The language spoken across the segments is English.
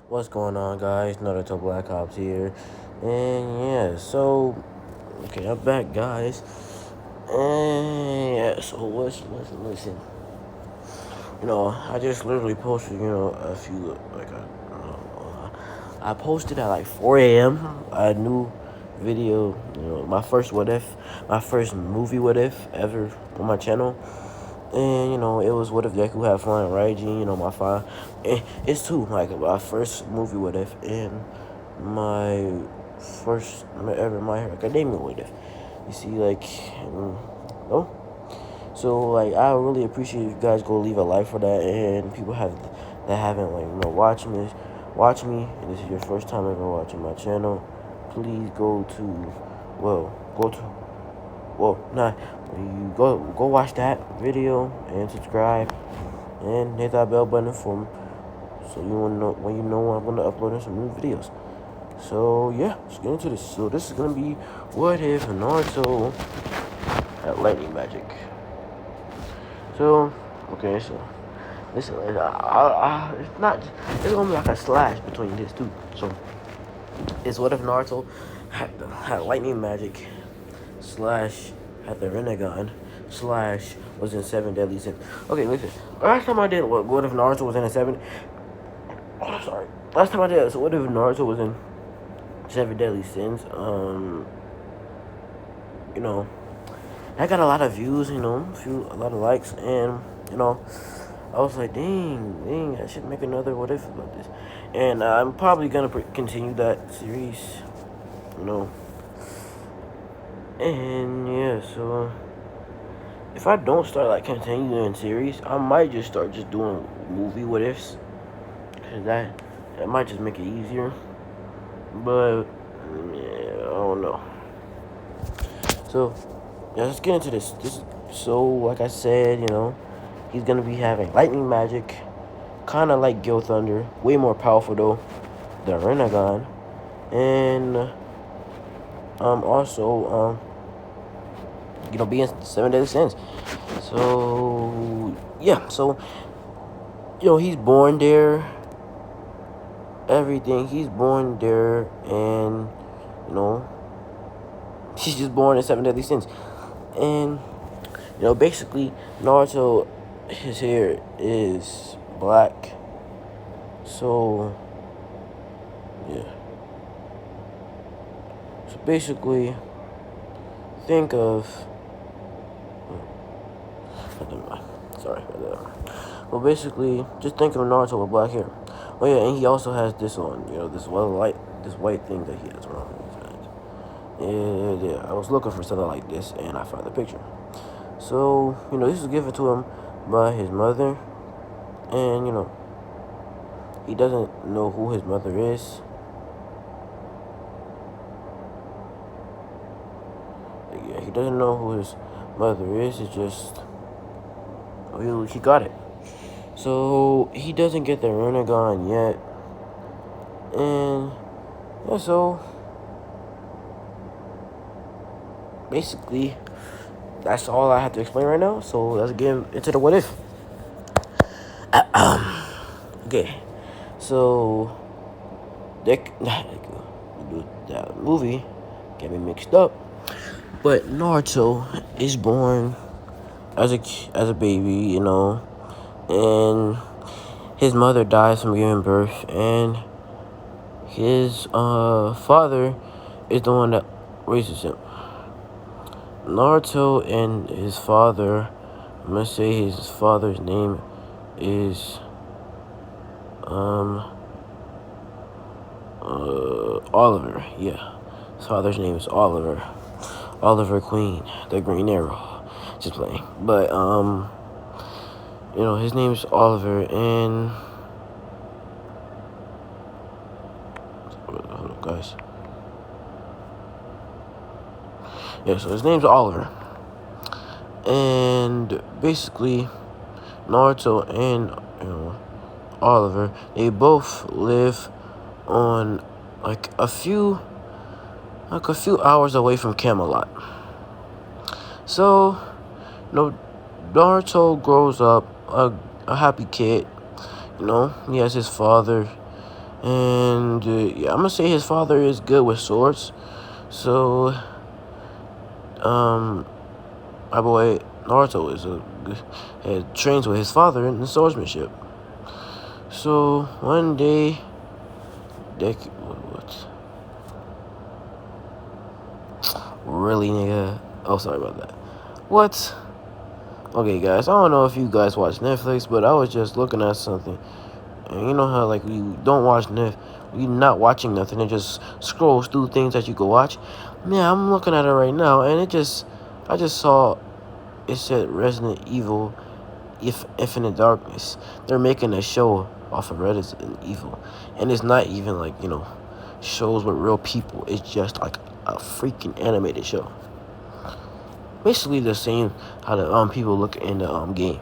What's going on, guys? Naruto Black Ops here, and yeah, so okay, I'm back, guys, and yeah, so listen. I just literally posted, a few I posted at like 4 a.m. a new video, my first movie what if ever on my channel. And it was what if Deku had flying Raijin, my five. And it's two, like my first movie what if and my first ever My Hero Academia what if. You see, oh, so like I really appreciate if you guys go leave a like for that, and people that haven't watch me, and this is your first time ever watching my channel. Please go to well, nah, you go watch that video and subscribe and hit that bell button so you wanna know when I'm gonna upload some new videos. So yeah, let's get into this. So this is gonna be what if Naruto had lightning magic. So so listen, it's gonna be like a slash between these two. So it's what if Naruto had lightning magic slash had the Renegon slash was in seven deadly sins. Okay, listen. Last time I did what if Naruto was in a seven? Oh, sorry. Last time I did so what if Naruto was in seven deadly sins? You know, I got a lot of views. A lot of likes, and I was like, dang, I should make another what if about this, and I'm probably gonna continue that series. You know, and yeah, so. If I don't start like continuing series, I might just start just doing movie what ifs, cause that might just make it easier. But yeah, I don't know. So yeah, let's get into this. So like I said, he's gonna be having lightning magic, kind of like Gil Thunder, way more powerful though, the Renegon, and also being seven deadly sins. So yeah, so he's born there, everything. He's born there, and he's just born in seven deadly sins. And basically, Naruto, his hair is black. So yeah. So basically, think of. Sorry. Well, basically, just think of Naruto with black hair. Oh yeah, and he also has this on. This white thing that he has around his head. Yeah. I was looking for something like this, and I found the picture. So this was given to him by his mother, and he doesn't know who his mother is. Yeah, he doesn't know who his mother is. It's just he got it. So he doesn't get the Renegon yet, and yeah, so basically that's all I have to explain right now. So let's get into the what if. Okay, so that movie get me mixed up, but Naruto is born as a baby, and his mother dies from giving birth, and his father is the one that raises him. Naruto and his father, I'm gonna say his father's name is Oliver. Yeah, his father's name is Oliver Queen, the Green Arrow. Just playing, but his name is Oliver, and hold on, guys. Yeah, so his name's Oliver, and basically, Naruto and Oliver, they both live on like a few hours away from Camelot. So, Naruto grows up a happy kid. He has his father And yeah, I'm gonna say his father is good with swords. So my boy Naruto trains with his father in swordsmanship. So one day, what? Really, nigga? Oh, sorry about that. What? Okay, guys, I don't know if you guys watch Netflix, but I was just looking at something. And you know how, like, we don't watch Netflix, we not watching nothing, it just scrolls through things that you could watch. Yeah, I'm looking at it right now, and I just saw, it said Resident Evil Infinite Darkness. They're making a show off of Resident Evil. And it's not even, like, shows with real people. It's just, like, a freaking animated show. Basically the same how the people look in the game.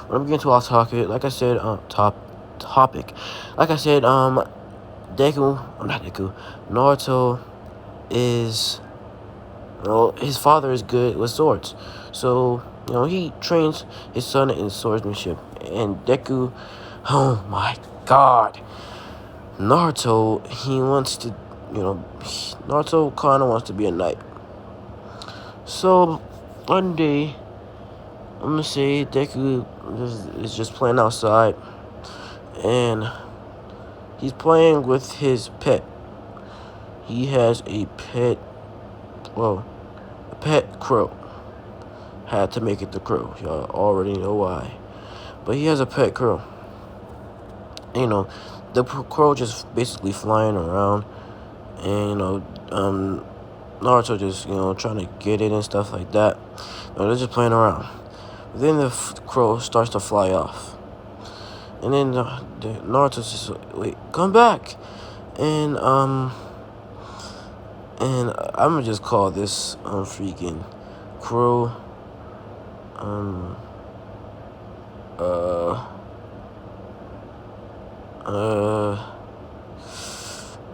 When I'm getting to off topic, like I said, topic. Like I said, not Deku, Naruto is, his father is good with swords. So, he trains his son in swordsmanship. And Deku, oh my god. Naruto, he wants to, Naruto kind of wants to be a knight. So, one day, I'm gonna say Deku is just playing outside, and he's playing with his pet. He has a pet, a pet crow. Had to make it the crow. Y'all already know why. But he has a pet crow. The crow just basically flying around, and Naruto just trying to get it and stuff like that. They're just playing around. Then the crow starts to fly off, and then the Naruto's just like, wait, come back, and I'm gonna just call this freaking crow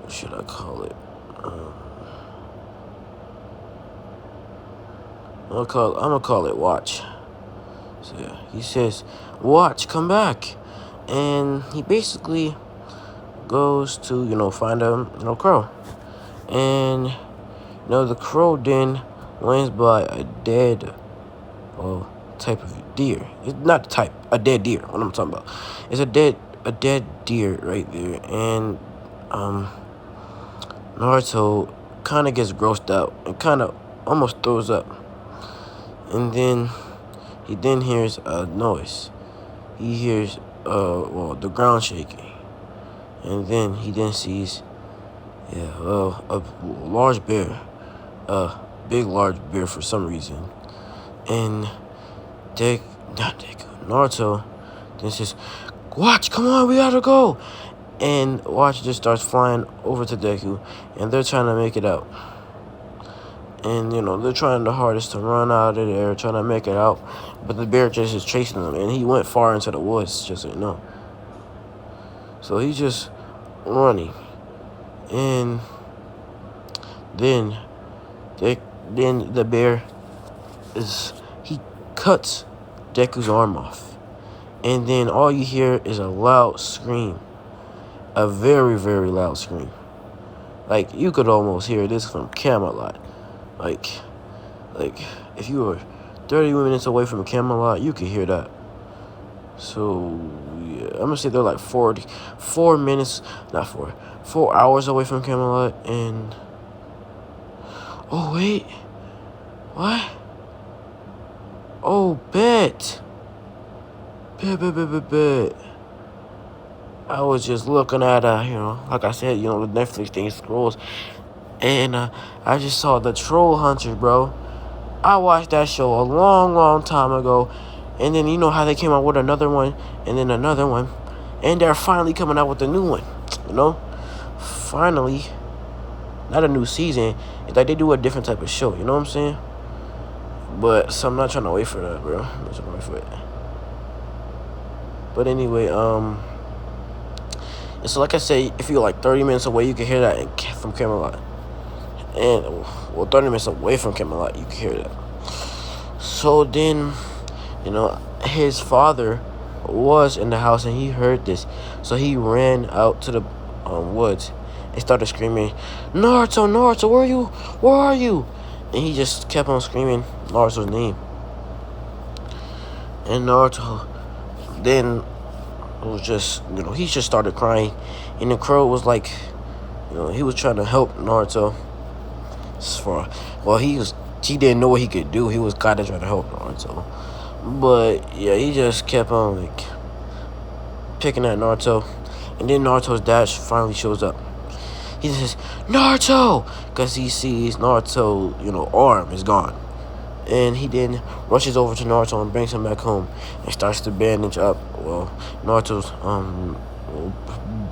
what should I call it? I'm gonna call it Watch. So yeah, he says, "Watch, come back," and he basically goes to find a crow, and the crow then lands by a dead type of deer. It's not the type, a dead deer. What I'm talking about? It's a dead deer right there, and Naruto kind of gets grossed out and kind of almost throws up. And then he then hears a noise. He hears the ground shaking. And then he then sees a large bear. A big large bear for some reason. And Naruto then says, "Watch, come on, we gotta go." And Watch just starts flying over to Deku, and they're trying to make it out. And, they're trying the hardest to run out of there, trying to make it out. But the bear just is chasing them, and he went far into the woods, just so you know. So he's just running. And then the bear he cuts Deku's arm off. And then all you hear is a loud scream. A very, very loud scream. Like, you could almost hear this from Camelot. Like, if you were 30 minutes away from Camelot, you could hear that. So, yeah, I'm gonna say they're like 4 hours away from Camelot, and... Oh, wait. What? Oh, bet. Bet. I was just looking at, like I said, the Netflix thing scrolls. And I just saw the Troll Hunter, bro. I watched that show a long, long time ago. And then you know how they came out with another one, and then another one. And they're finally coming out with a new one, Finally. Not a new season. It's like they do a different type of show, you know what I'm saying? But, so I'm not trying to wait for that, bro. I'm not trying to wait for it. But anyway, so like I said, if you're like 30 minutes away, you can hear that from Camelot. And, 30 minutes away from Camelot, you can hear that. So then, his father was in the house and he heard this. So he ran out to the woods and started screaming, Naruto, Naruto, where are you? Where are you? And he just kept on screaming Naruto's name. And Naruto then was just, he just started crying. And the crow was like, he was trying to help Naruto. He didn't know what he could do. He was kind of trying to help Naruto. But, yeah, he just kept on, like, picking at Naruto. And then Naruto's dad finally shows up. He says, Naruto! Because he sees Naruto, arm is gone. And he then rushes over to Naruto and brings him back home and starts to bandage up, Naruto's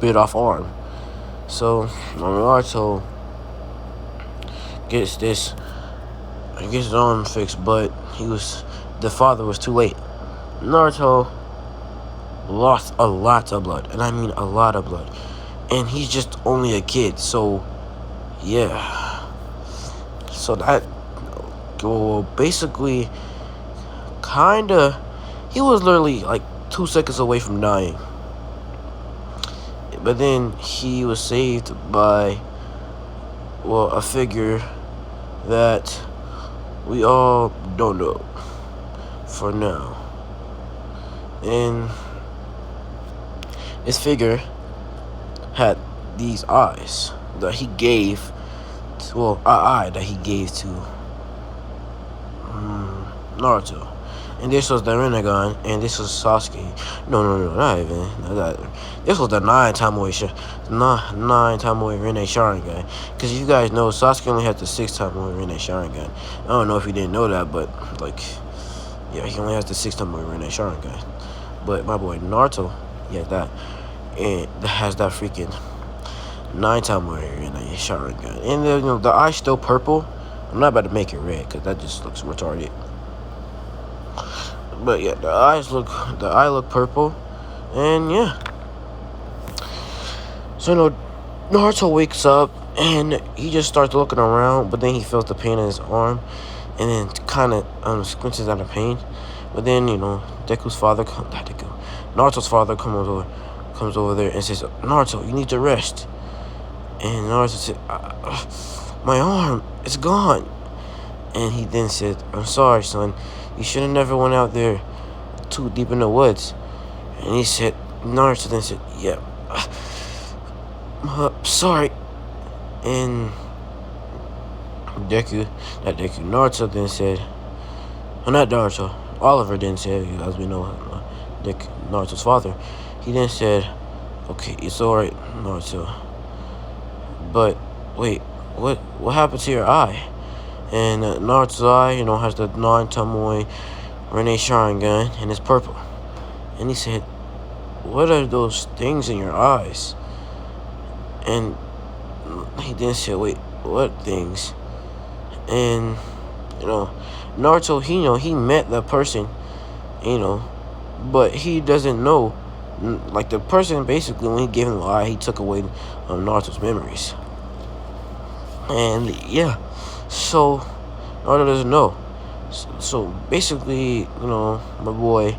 bit off arm. So Naruto gets his arm fixed, but the father was too late. Naruto lost a lot of blood, and I mean a lot of blood. And he's just only a kid, so yeah. So that, basically, he was literally like 2 seconds away from dying. But then he was saved by, a figure that we all don't know for now. And this figure had these eyes that he gave an eye that he gave to Naruto. And this was the Rinnegan, and this was Sasuke. No, not even. This was the 9-time away Rinne Sharingan. Because you guys know, Sasuke only had the 6-time away Rinne Sharingan. I don't know if you didn't know that, but, he only has the 6-time away Rinne Sharingan. But my boy Naruto, he has that. And that has that freaking 9-time away Rinne Sharingan. And, the eye's still purple. I'm not about to make it red, because that just looks retarded. But yeah, the eye look purple, and yeah. So Naruto wakes up and he just starts looking around, but then he feels the pain in his arm, and then kind of squinches out of pain. But then Naruto's father comes over there and says, Naruto, you need to rest. And Naruto said, my arm, it's gone. And he then said, I'm sorry, son. You should have never went out there too deep in the woods. And Naruto then said, yeah, sorry. And Naruto then said, not Naruto, Oliver then said, as we know, Naruto's father, he then said, okay, it's alright, Naruto. But, wait, what happened to your eye? And Naruto's eye, has the 9-time away Rinne Sharingan, and it's purple. And he said, what are those things in your eyes? And he then said, wait, what things? And, Naruto, he met that person, but he doesn't know. Like, the person, basically, when he gave him the eye, he took away Naruto's memories. And, yeah. So, Naruto doesn't know. So basically, my boy,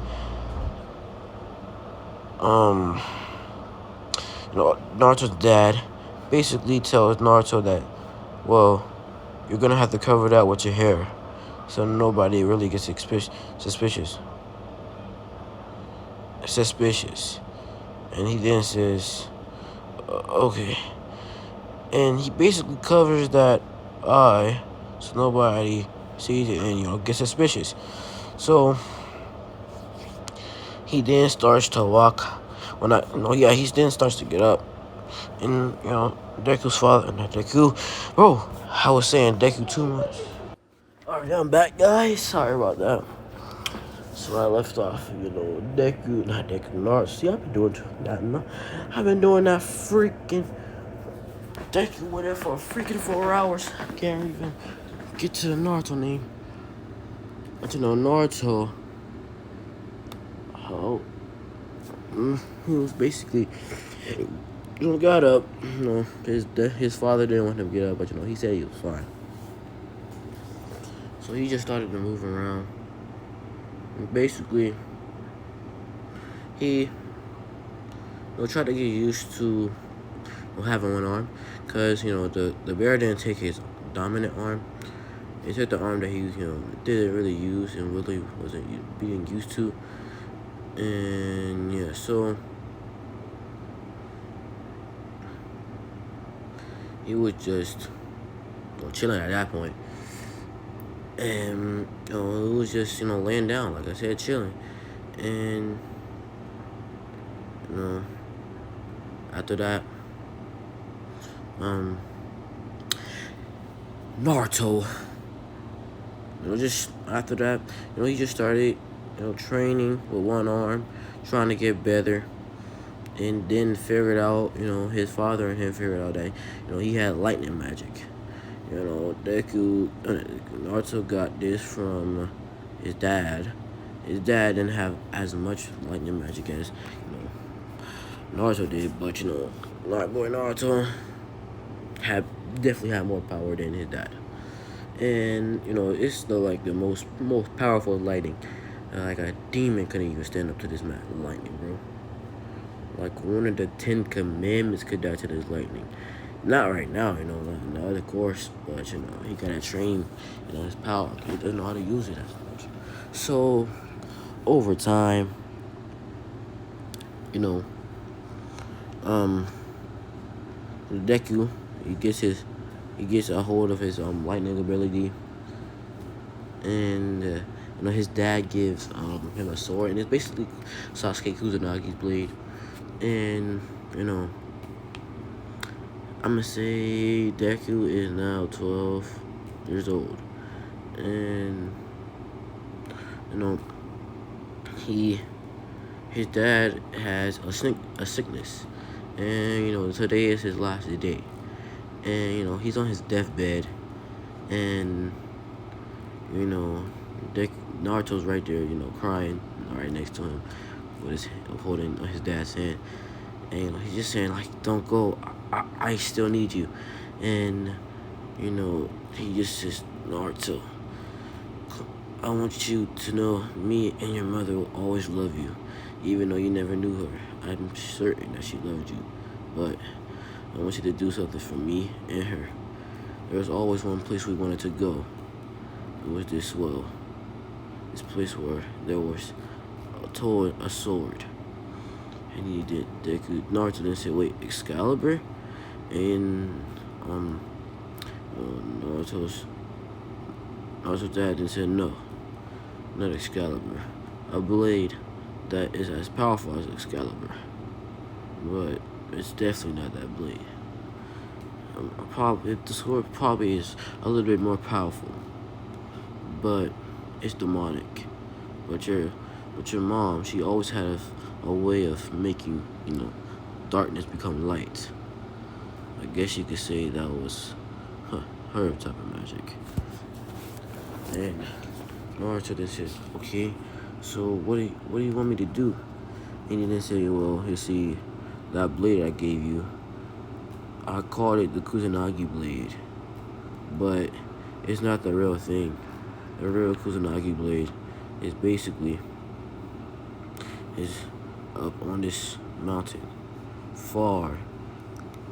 Naruto's dad basically tells Naruto that, you're gonna have to cover that with your hair, so nobody really gets suspicious. And he then says, okay. And he basically covers that eye so nobody sees it and gets suspicious. So he then starts to walk. He then starts to get up. And Deku's father, not Deku. Bro, I was saying Deku too much. Alright, I'm back, guys. Sorry about that. So I left off, Naruto. See, I've been doing that. I've been doing that freaking Deku with it for freaking 4 hours. I can't even get to the Naruto name. Naruto. He was basically, got up. His father didn't want him to get up, but he said he was fine. So he just started to move around. And basically, he tried to get used to having one arm, because the bear didn't take his dominant arm. It took the arm that he didn't really use and really wasn't being used to. And yeah, so he was just chilling at that point. And it was just laying down, like I said, chilling. And after that, Naruto, just after that, he just started training with one arm, trying to get better. And then figured out, his father and him figured out that, he had lightning magic. Naruto got this from his dad. His dad didn't have as much lightning magic as, Naruto did, but, boy Naruto definitely had more power than his dad. And, it's the most powerful lightning. Like a demon couldn't even stand up to this lightning, bro. Like one of the 10 commandments could die to this lightning. Not right now, not of course, but he gotta train, his power. He doesn't know how to use it as much. So over time, Deku, he gets a hold of his lightning ability, and his dad gives him a sword, and it's basically Sasuke Kuzanagi's blade. And I'm gonna say Deku is now 12 years old, and his dad has a sickness, and today is his last day, and he's on his deathbed, and Naruto's right there, crying right next to him, with holding his dad's hand, and he's just saying like, "Don't go, I still need you," and he just says, "Naruto, I want you to know me and your mother will always love you, even though you never knew her. I'm certain that she loved you, but I want you to do something for me and her. There was always one place we wanted to go. It was this place where there was a sword." And he did. Naruto then said, "Wait, Excalibur?" And Naruto's dad then said, "No, not Excalibur. A blade that is as powerful as Excalibur, but it's definitely not that blade. The sword probably is a little bit more powerful, but it's demonic. But your mom, she always had a way of making darkness become light. I guess you could say that was her type of magic." And Naruto then says, "Okay, so what do you want me to do?" And he then said, "Well, you see, that blade I gave you, I called it the Kusanagi blade, but it's not the real thing. The real Kusanagi blade is basically up on this mountain, far,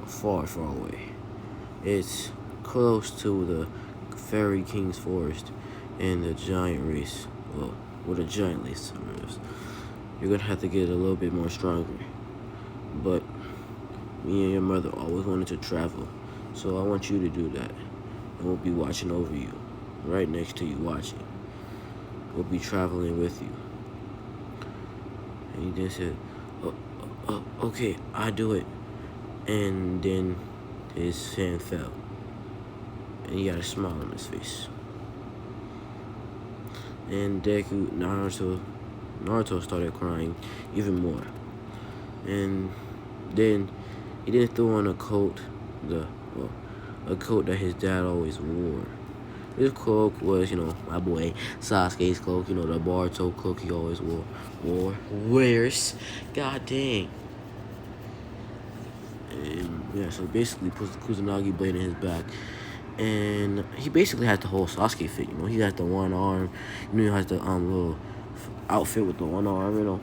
far, far away. It's close to the Fairy King's forest and the giant race. Well, with a giant race. You're gonna have to get a little bit more stronger. But me and your mother always wanted to travel, so I want you to do that. And we'll be watching over you, right next to you watching. We'll be traveling with you." And he then said, "Okay, I do it." And then his hand fell, and he had a smile on his face. And Naruto started crying even more. And then he didn't throw on a coat, a coat that his dad always wore. His cloak was, my boy Sasuke's cloak, the Naruto cloak he always wears. God dang. And yeah, so basically puts the Kusanagi blade in his back. And he basically has the whole Sasuke fit, He has the one arm, he has the little outfit with the one arm,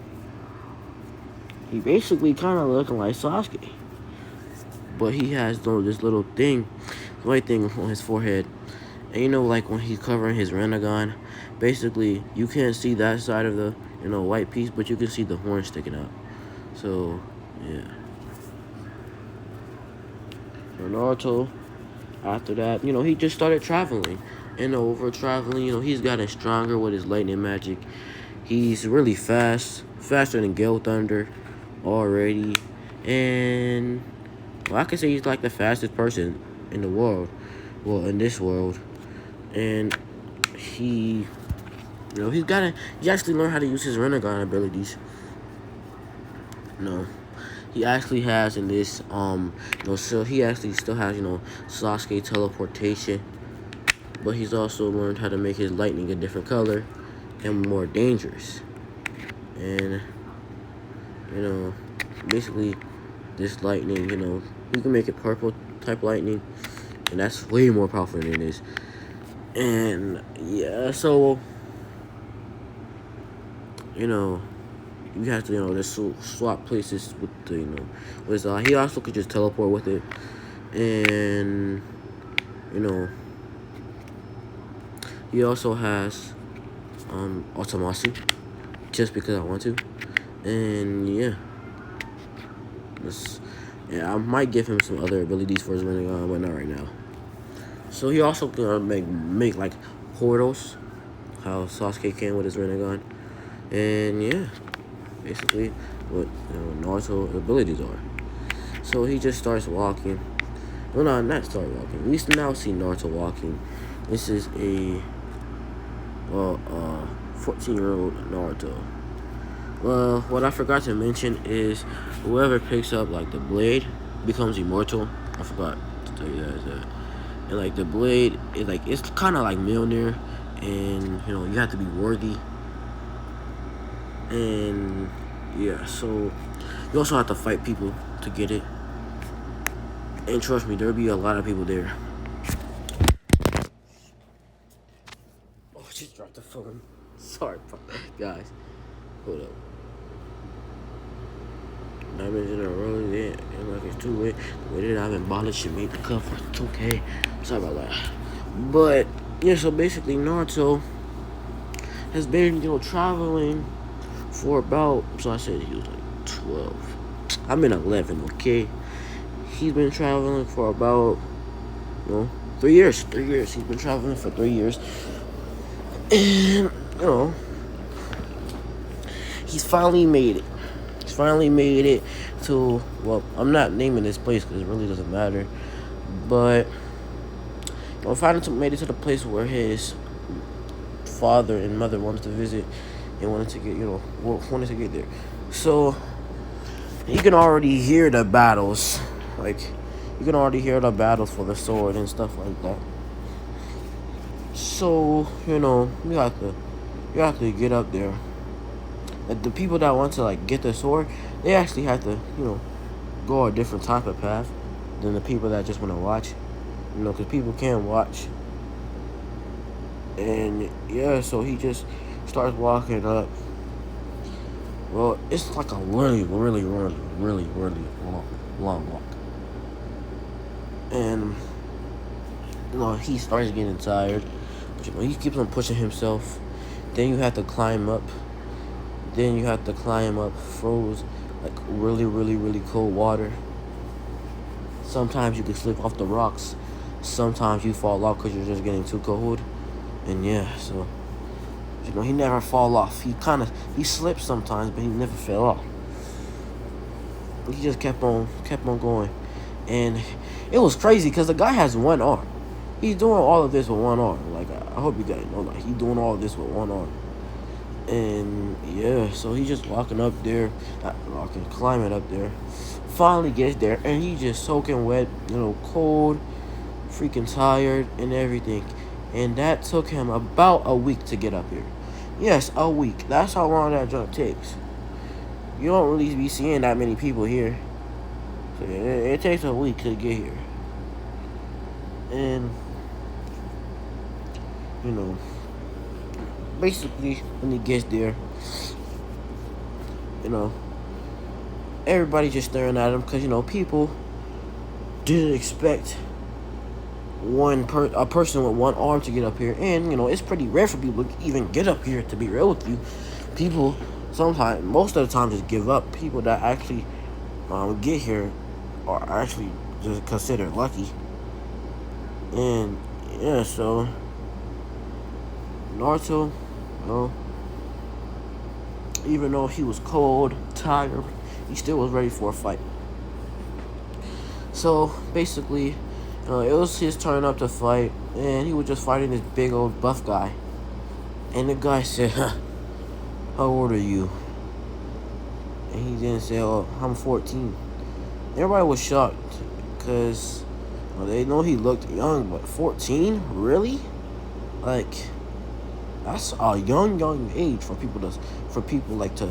He basically kind of looking like Sasuke. but he has this little thing, white thing on his forehead. And you know, like when he's covering his Renegon, basically you can't see that side of the white piece, but you can see the horn sticking out. So yeah. So Naruto, after that, he just started traveling. And over traveling, he's gotten stronger with his lightning magic. He's really fast, faster than Gale Thunder already. And well, I can say he's like the fastest person in the world. Well, in this world. And he actually learned how to use his Renegon abilities. He actually has in this, so he actually still has, Sasuke teleportation. But he's also learned how to make his lightning a different color and more dangerous. And, basically, this lightning, you can make it purple type lightning. And that's way more powerful than this. And, yeah, so, you have to, just swap places with the, he also could just teleport with it. And, he also has, Automasu, just because I want to. And, yeah. I might give him some other abilities for his Renegon, but not right now. So he also can make like portals, how Sasuke can with his Renegon. And yeah, basically what Naruto's abilities are. So he just starts walking. Well, no, not start walking. We now see Naruto walking. This is a 14-year-old Naruto. Well, what I forgot to mention is whoever picks up like the blade becomes immortal. I forgot to tell you that. And like the blade is like, it's kind of like Mjolnir, and you have to be worthy. And yeah, so you also have to fight people to get it. And trust me, there'll be a lot of people there. Oh, I just dropped the phone. Sorry, guys. Hold up. 9 minutes in a row, yeah, and like it's too late. The way that I've abolished and made the cut for 2K. Sorry about that. But yeah, so basically Naruto has been, traveling for about, so I said he was like 12. I'm in 11, okay? He's been traveling for about, 3 years. 3 years. He's been traveling for 3 years. And, he's finally made it. He's finally made it to, well, I'm not naming this place because it really doesn't matter. But, finally made it to the place where his father and mother wanted to visit and wanted to get there. So, you can already hear the battles. Like, you can already hear the battles for the sword and stuff like that. So, you have to get up there. Like, the people that want to, like, get the sword, they actually have to, go a different type of path than the people that just want to watch. Because people can't watch. And, yeah, so he just starts walking up. Well, it's like a really, really, really, really, really long walk. And, he starts getting tired. But, he keeps on pushing himself. Then you have to climb up. Then you have to climb up froze, like really, really, really cold water. Sometimes you can slip off the rocks. Sometimes you fall off because you're just getting too cold. And yeah, so, he never fall off. He slipped sometimes, but he never fell off. He just kept on going. And it was crazy because the guy has one arm. He's doing all of this with one arm. Like, I hope you guys know, like, he's doing all of this with one arm. And yeah, so he's just climbing up there. Finally gets there, and he's just soaking wet, cold, freaking tired, and everything. And that took him about a week to get up here. Yes, a week. That's how long that jump takes. You don't really be seeing that many people here. So it takes a week to get here. And, basically, when he gets there, everybody just staring at him because, people didn't expect a person with one arm to get up here, and it's pretty rare for people to even get up here. To be real with you, people sometimes, most of the time, just give up. People that actually get here are actually just considered lucky. And yeah, so Naruto, even though he was cold, tired, he still was ready for a fight. So basically, it was his turn up to fight, and he was just fighting this big old buff guy. And the guy said, "How old are you?" And he didn't say, "Oh, I'm 14." Everybody was shocked because they know he looked young, but 14, really? Like, that's a young age for people like to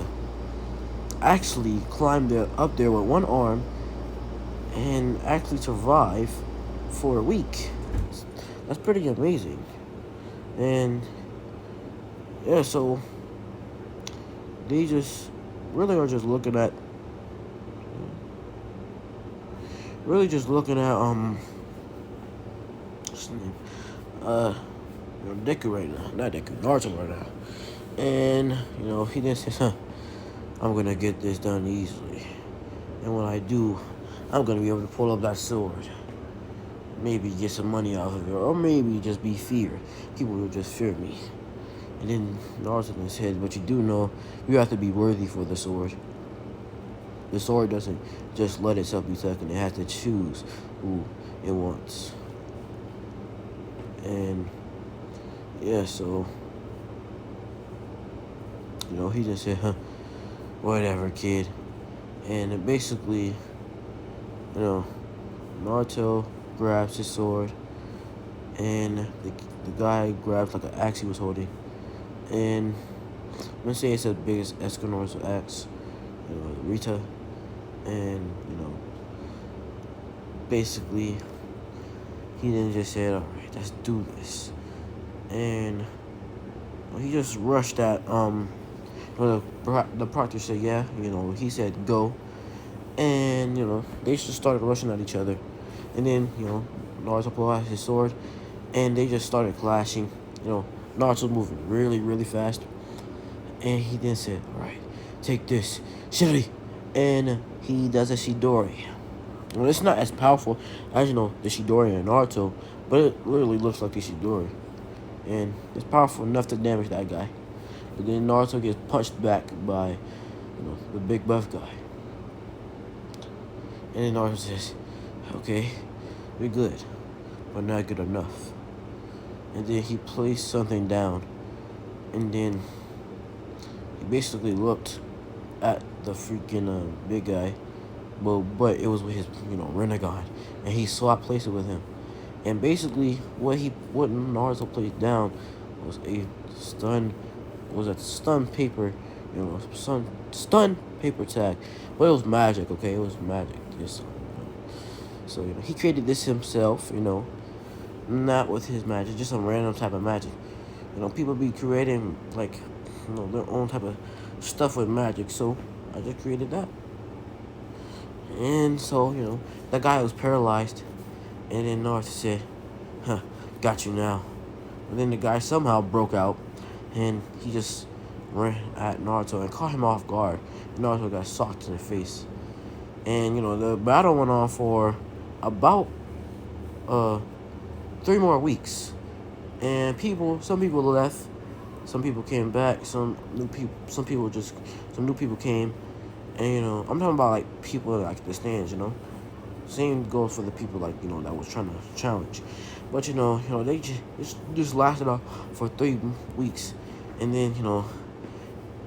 actually climb up there with one arm and actually survive for a week. That's pretty amazing. And yeah, so they just really are just looking at what's his name? Deku right now, not Deku, Naruto right now. And he just says, "I'm gonna get this done easily, and when I do, I'm gonna be able to pull up that sword. Maybe get some money out of it, or maybe just be feared. People will just fear me." And then Naruto in his head, "But you do know you have to be worthy for the sword. The sword doesn't just let itself be taken; it has to choose who it wants." And yeah, so he just said, "Whatever, kid." And basically, Naruto grabs his sword, and the guy grabs like an axe he was holding, and let's say it's the biggest Escanor's axe, Rita, and basically he then just said, "All right, let's do this," and he just rushed at the proctor said, "Yeah," he said, "Go," and they just started rushing at each other, and then Naruto pulled out his sword, and they just started clashing. Naruto's moving really, really fast, and he then said, "All right, take this, Shiri," and he does a Shidori. Well, it's not as powerful as the Shidori in Naruto, but it literally looks like the Shidori, and it's powerful enough to damage that guy. But then Naruto gets punched back by the big buff guy, and then Naruto says, "Okay, we're good, but not good enough." And then he placed something down, and then he basically looked at the freaking big guy, but it was with his Renegon, and he swapped places with him. And basically, what Naruto placed down was a stun paper, stun paper tag, but it was magic. Okay, it was magic. So he created this himself. Not with his magic, just some random type of magic. People be creating like their own type of stuff with magic. So I just created that. And so that guy was paralyzed, and then Naruto said, "Got you now." And then the guy somehow broke out, and he just ran at Naruto and caught him off guard. And Naruto got socked in the face. And the battle went on for about 3 more weeks. And some people left, some people came back, some new people came. And I'm talking about like people like the stands. Same goes for the people like that was trying to challenge. But they just lasted off for 3 weeks, and then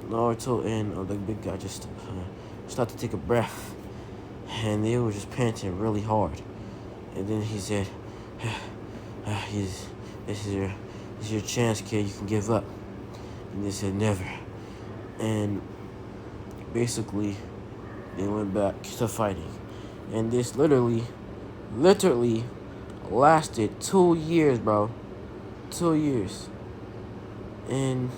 Naruto and the big guy just started to take a breath, and they were just panting really hard. And then he said, "This is your chance, kid. You can give up." And they said, "Never." And basically, they went back to fighting, and this literally lasted 2 years, bro. 2 years. And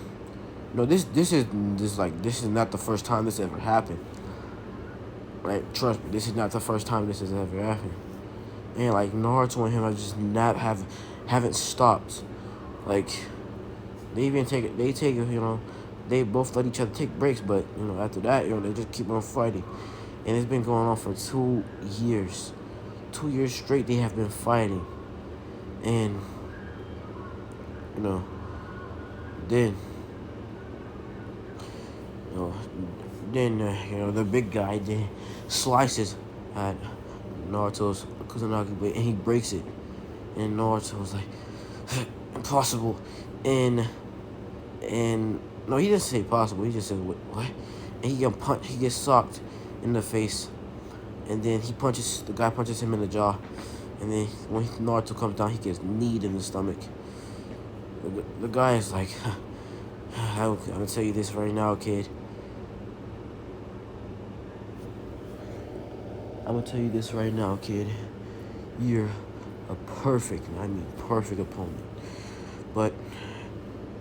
this is not the first time this ever happened. Right? Trust me, this is not the first time this has ever happened. and like Naruto and him have just not haven't stopped. Like they take they both let each other take breaks, but after that they just keep on fighting, and it's been going on for 2 years. 2 years straight they have been fighting, and you know then you know the big guy then slices at Naruto's Kusanagi blade, and he breaks it, and Naruto was like impossible, and no, he didn't say possible. He just said what, and he gets socked in the face, and then the guy punches him in the jaw, and then when Naruto comes down, he gets kneed in the stomach. The guy is like, I'm gonna tell you this right now, kid. I'm gonna tell you this right now, kid. You're a perfect opponent. But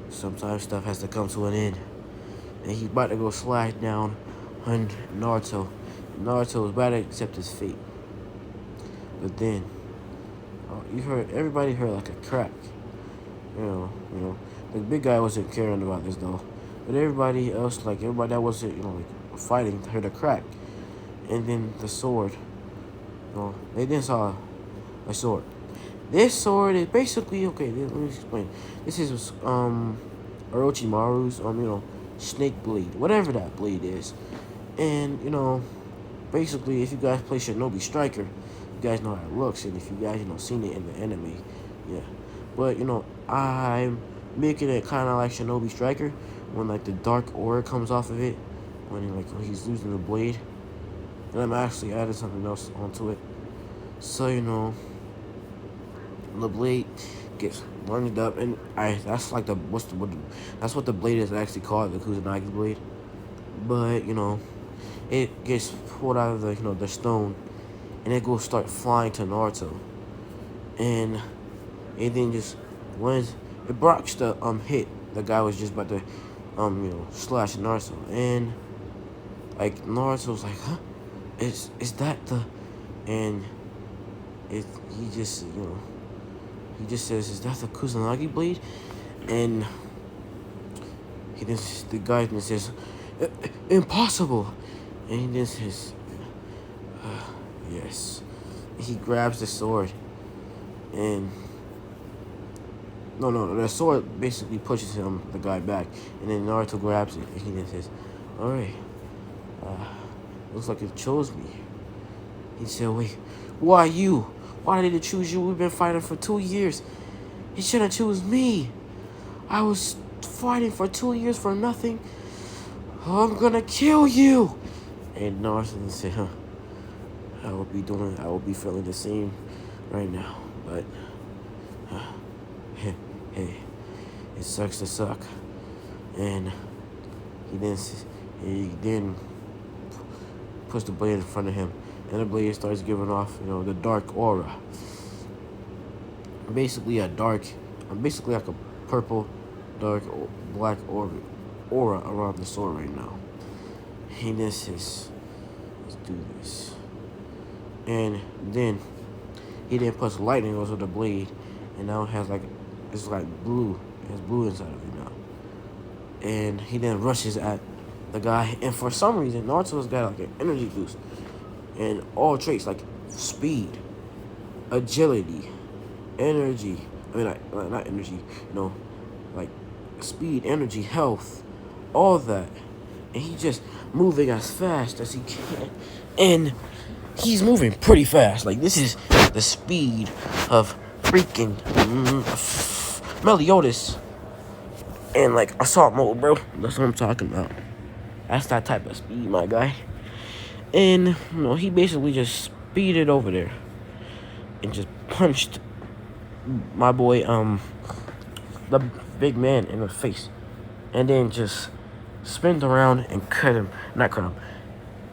sometimes stuff has to come to an end. And he's about to go slide down on Naruto. Naruto is about to accept his fate. But then, everybody heard like a crack. The big guy wasn't caring about this though. But everybody else, everybody that wasn't, fighting, heard a crack. And then the sword, they then saw a sword. This sword is basically, okay, let me explain. This is, Orochimaru's, snake blade, whatever that blade is. And, basically, if you guys play Shinobi Striker, you guys know how it looks. And if you guys, seen it in the anime, yeah. But, I'm making it kind of like Shinobi Striker when, the dark aura comes off of it, when he's losing the blade. And I'm actually adding something else onto it. So, the blade gets burned up, and that's like that's what the blade is actually called, the Kusanagi blade. But, it gets pulled out of the stone, and it goes start flying to Naruto. And it then just it blocks the hit the guy was just about to slash Naruto. And Naruto's like, huh? Is that the, and he just says, is that the Kusanagi blade? And the guy then says, impossible. And he then says, yes. He grabs the sword, and no, the sword basically pushes the guy back, and then Naruto grabs it, and he then says, all right, looks like it chose me. He said, wait, why you? Why did it choose you? We've been fighting for 2 years. It shouldn't choose me. I was fighting for 2 years for nothing. I'm gonna kill you. And Naruto said, I will be feeling the same right now. But, hey, it sucks to suck. And he then puts the blade in front of him, and the blade starts giving off, the dark aura. Basically like a purple, dark, black aura around the sword right now. He then says, let's do this. And then he then puts lightning over the blade, and now it has it's blue. It has blue inside of it now. And he then rushes at the guy, and for some reason Naruto's got an energy boost, and all traits like speed, agility, energy. Not energy. Speed, energy, health, all that, and he's just moving as fast as he can, and he's moving pretty fast. This is the speed of freaking Meliodas, and assault mode, bro. That's what I'm talking about. That's that type of speed, my guy. And he basically just speeded over there and just punched my boy, the big man, in the face, and then just spins around and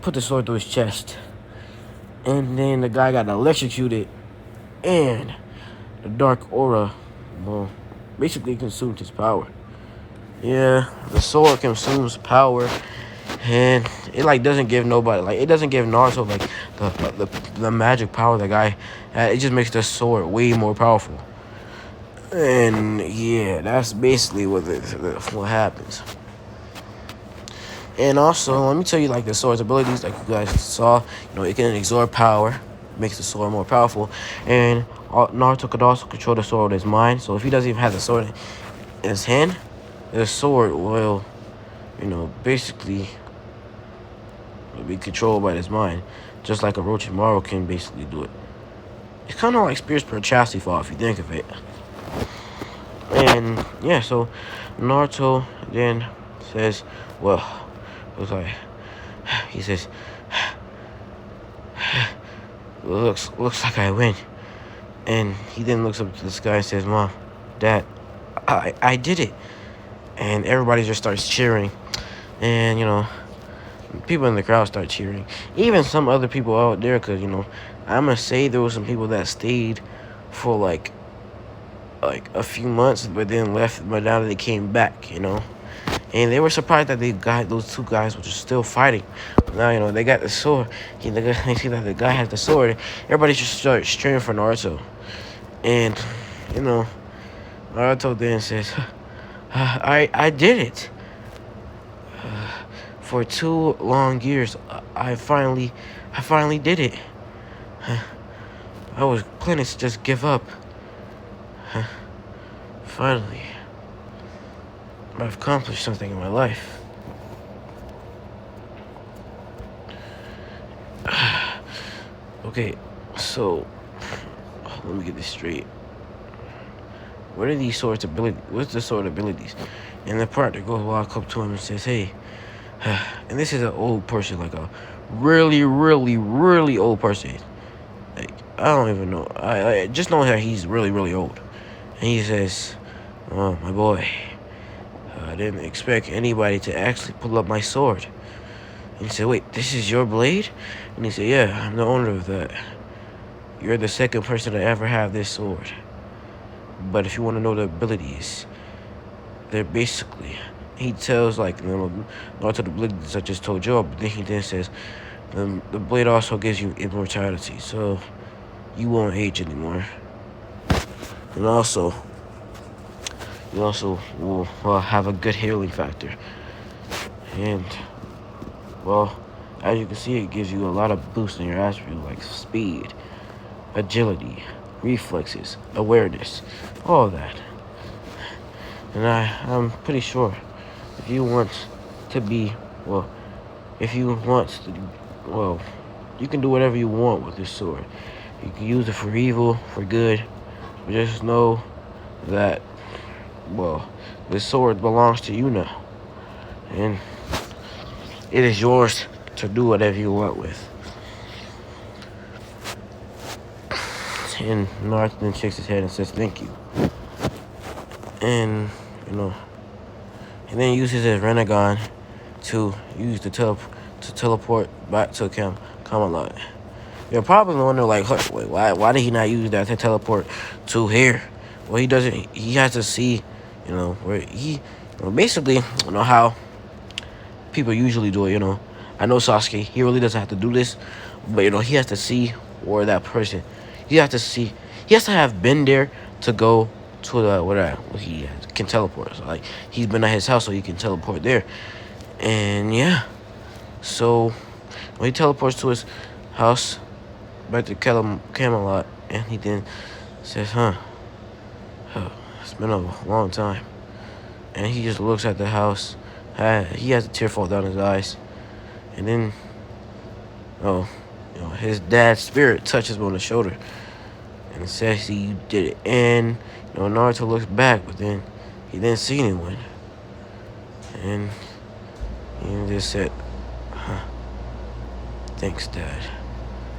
put the sword through his chest. And then the guy got electrocuted, and the dark aura, basically consumed his power. Yeah, the sword consumes power, and it like doesn't give nobody, like it doesn't give Naruto like the magic power the guy had. It just makes the sword way more powerful. And yeah, that's basically what happens. And also, let me tell you like the sword's abilities, like you guys saw. It can absorb power, makes the sword more powerful, and Naruto could also control the sword with his mind. So if he doesn't even have the sword in his hand, the sword will, basically be controlled by his mind, just like Orochimaru can basically do it. It's kind of like Spears per chastity fall if you think of it. And yeah, so Naruto then says, well, it was like, he says, looks like I win. And he then looks up to the sky and says, Mom, Dad, I did it. And everybody just starts cheering. And, people in the crowd start cheering. Even some other people out there, because, I'm going to say there were some people that stayed for, like a few months, but then left, but now they came back, And they were surprised that those two guys were just still fighting. But now, they got the sword. They see that the guy has the sword. Everybody just starts cheering for Naruto. And, Naruto then says, I did it. For 2 long years, I finally did it. I was planning to just give up. Finally, I've accomplished something in my life. Okay, so let me get this straight. What are these swords abilities? What's the sword abilities? And the part that goes walk up to him and says, "Hey," and this is an old person, like a really, really, really old person. Like I don't even know. I just know that he's really, really old. And he says, "Oh, my boy, I didn't expect anybody to actually pull up my sword." And he said, "Wait, this is your blade?" And he said, "Yeah, I'm the owner of that. You're the second person to ever have this sword. But if you want to know the abilities, they're basically..." He tells, like, not to the abilities I just told you, but then he then says, the blade also gives you immortality, so you won't age anymore. And also, you also will have a good healing factor. And, well, as you can see, it gives you a lot of boost in your attribute, like speed, agility, reflexes, awareness, all of that. And I'm pretty sure if you want to be, you can do whatever you want with this sword. You can use it for evil, for good, but just know that, this sword belongs to you now. And it is yours to do whatever you want with. And Naruto then shakes his head and says, "Thank you." And, and then uses his Renegon to use to teleport back to Camelot. You're probably wondering, like, wait, why did he not use that to teleport to here? Well, he doesn't. He has to see, where basically, how people usually do it. I know Sasuke. He really doesn't have to do this, but he has to see where that person. He has to see. He has to have been there to go to the where he can teleport. So, like, he's been at his house, so he can teleport there. And yeah, so when he teleports to his house, back to Camelot, and he then says, it's been a long time. And he just looks at the house. He has a tear fall down his eyes. And then, his dad's spirit touches him on the shoulder and says, "See, you did it." And, Naruto looks back, but then he didn't see anyone. And he just said, "Thanks, Dad."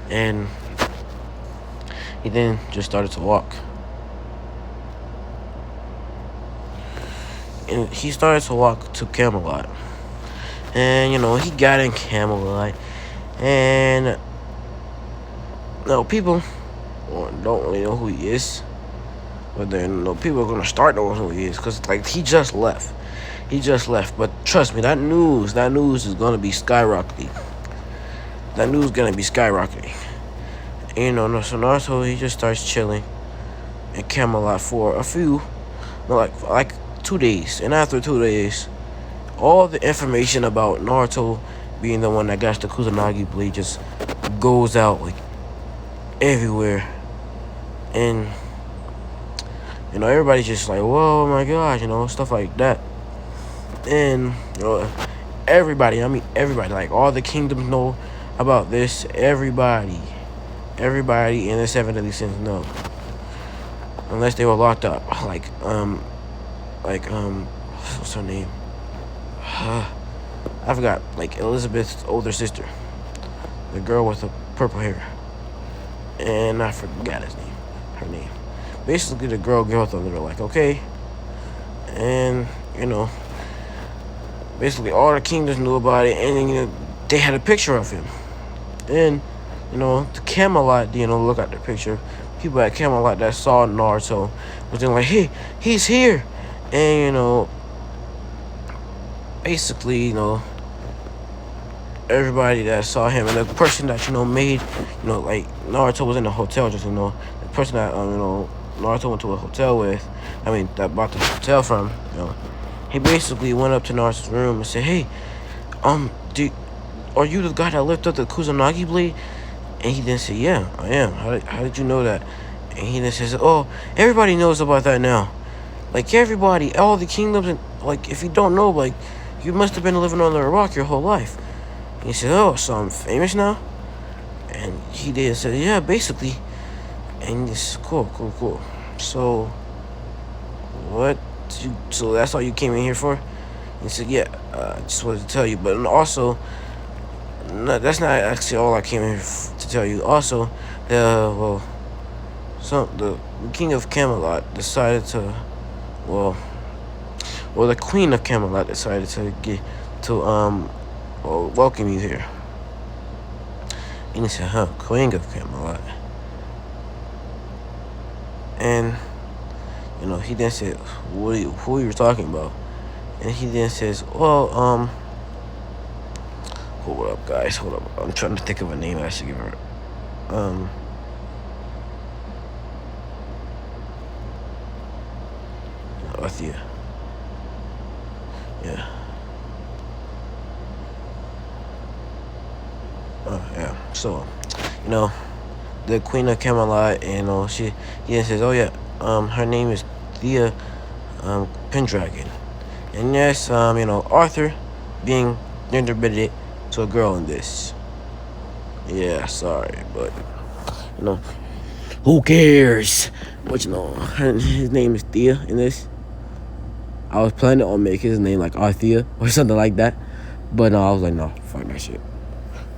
And he then just started to walk. And he started to walk to Camelot. And, he got in Camelot. And, people don't really know who he is. But then, people are going to start knowing who he is. Because, like, he just left. He just left. But trust me, that news is gonna be skyrocketing. That news is gonna be skyrocketing. And, so Naruto, he just starts chilling in Camelot for a few, like 2 days. And after 2 days, all the information about Naruto being the one that got the Kusanagi blade just goes out like everywhere. And everybody's just like, whoa, my gosh, stuff like that. And everybody, like all the kingdoms know about this. Everybody in the Seven Deadly Sins know, unless they were locked up. What's her name? I forgot. Like Elizabeth's older sister, the girl with the purple hair, and I forgot her name. Basically, the girl Thunder. They're like, okay, and basically all the kingdoms knew about it, and they had a picture of him. And the Camelot, look at the picture. People at Camelot that saw Naruto was then like, hey, he's here. And basically, everybody that saw him, and the person that made, like Naruto was in the hotel, just the person that Naruto went to a hotel with, that bought the hotel from, he basically went up to Naruto's room and said, hey, are you the guy that lifted up the Kusanagi blade? And he then said, yeah, I am. How did you know that? And he then says, oh, everybody knows about that now. Like, everybody, all the kingdoms, and, like, if you don't know, like, you must have been living under a rock your whole life. And he said, oh, so I'm famous now? And he did say, yeah, basically. And it's cool. So, so that's all you came in here for? And he said, yeah, I just wanted to tell you. But also, no, that's not actually all I came here to tell you. Also, the king of Camelot decided to, the queen of Camelot decided to welcome you here. And he said, huh, queen of Camelot. And he then said, who are you talking about? And he then says, well, hold up, guys. Hold up. I'm trying to think of a name I should give her. Arthea. Yeah. Yeah. So, the Queen of Camelot, and he says, oh yeah, her name is Thea, Pendragon, and yes, Arthur being gender bended to a girl in this. Yeah, sorry, but who cares? But his name is Thea in this. I was planning on making his name like Arthea or something like that, but no, I was like, no, fuck that shit.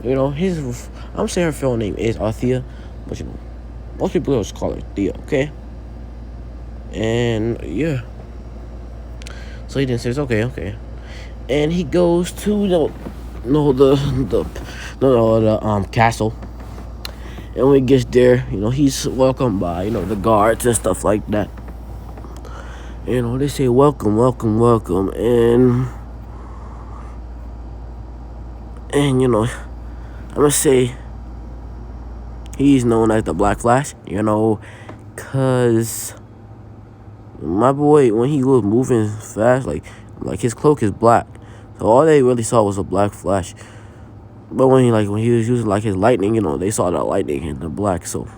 I'm saying her full name is Arthea, but most people just call her Thea, okay? And yeah, so he then says, okay, and he goes to the castle. And when he gets there, he's welcomed by, the guards and stuff like that. They say, welcome. And I'm going to say he's known as the Black Flash, because my boy, when he was moving fast, like his cloak is black. So all they really saw was a black flash. But when he was using his lightning, they saw the lightning and the black. So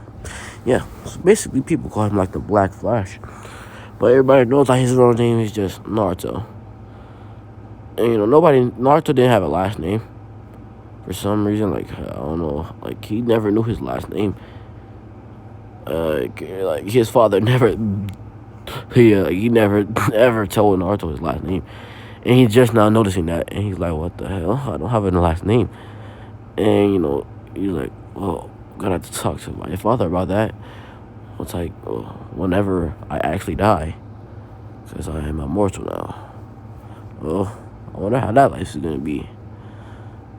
yeah, so basically people call him the Black Flash. But everybody knows that his real name is just Naruto. And Naruto didn't have a last name for some reason. I don't know, he never knew his last name. His father never, he never ever told Naruto his last name. And he's just now noticing that, and he's like, what the hell? I don't have a last name. And, he's like, well, I'm gonna have to talk to my father about that. It's like, whenever I actually die, because I am immortal now. Well, I wonder how that life is gonna be.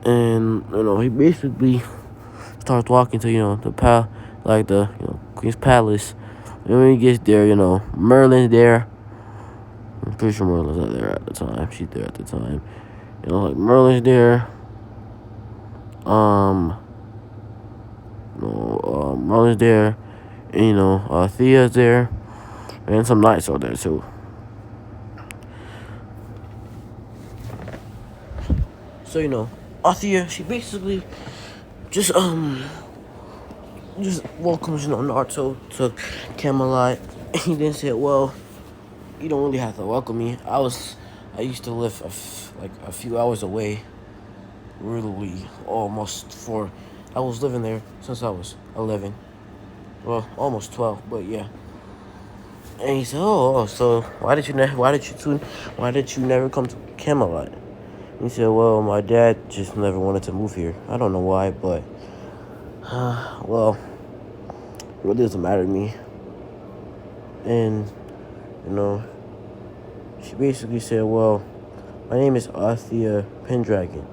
And, he basically starts walking to, the Queen's Palace. And when he gets there, Merlin's there. I'm pretty sure Merlin's not there at the time. She's there at the time. You know, like Merlin's there. Merlin's there. And, you know, Thea's there. And some knights are there too. So, you know, Thea, she basically just welcomes, you know, Naruto to Camelot. And he then said, well, you don't really have to welcome me. I used to live like a few hours away. Really, I was living there since I was 11. Well, almost 12, but yeah. And he said, so why did you never come to Camelot? And he said, well, my dad just never wanted to move here. I don't know why, but well, it really doesn't matter to me. And you know, she basically said, well, my name is Arthea Pendragon.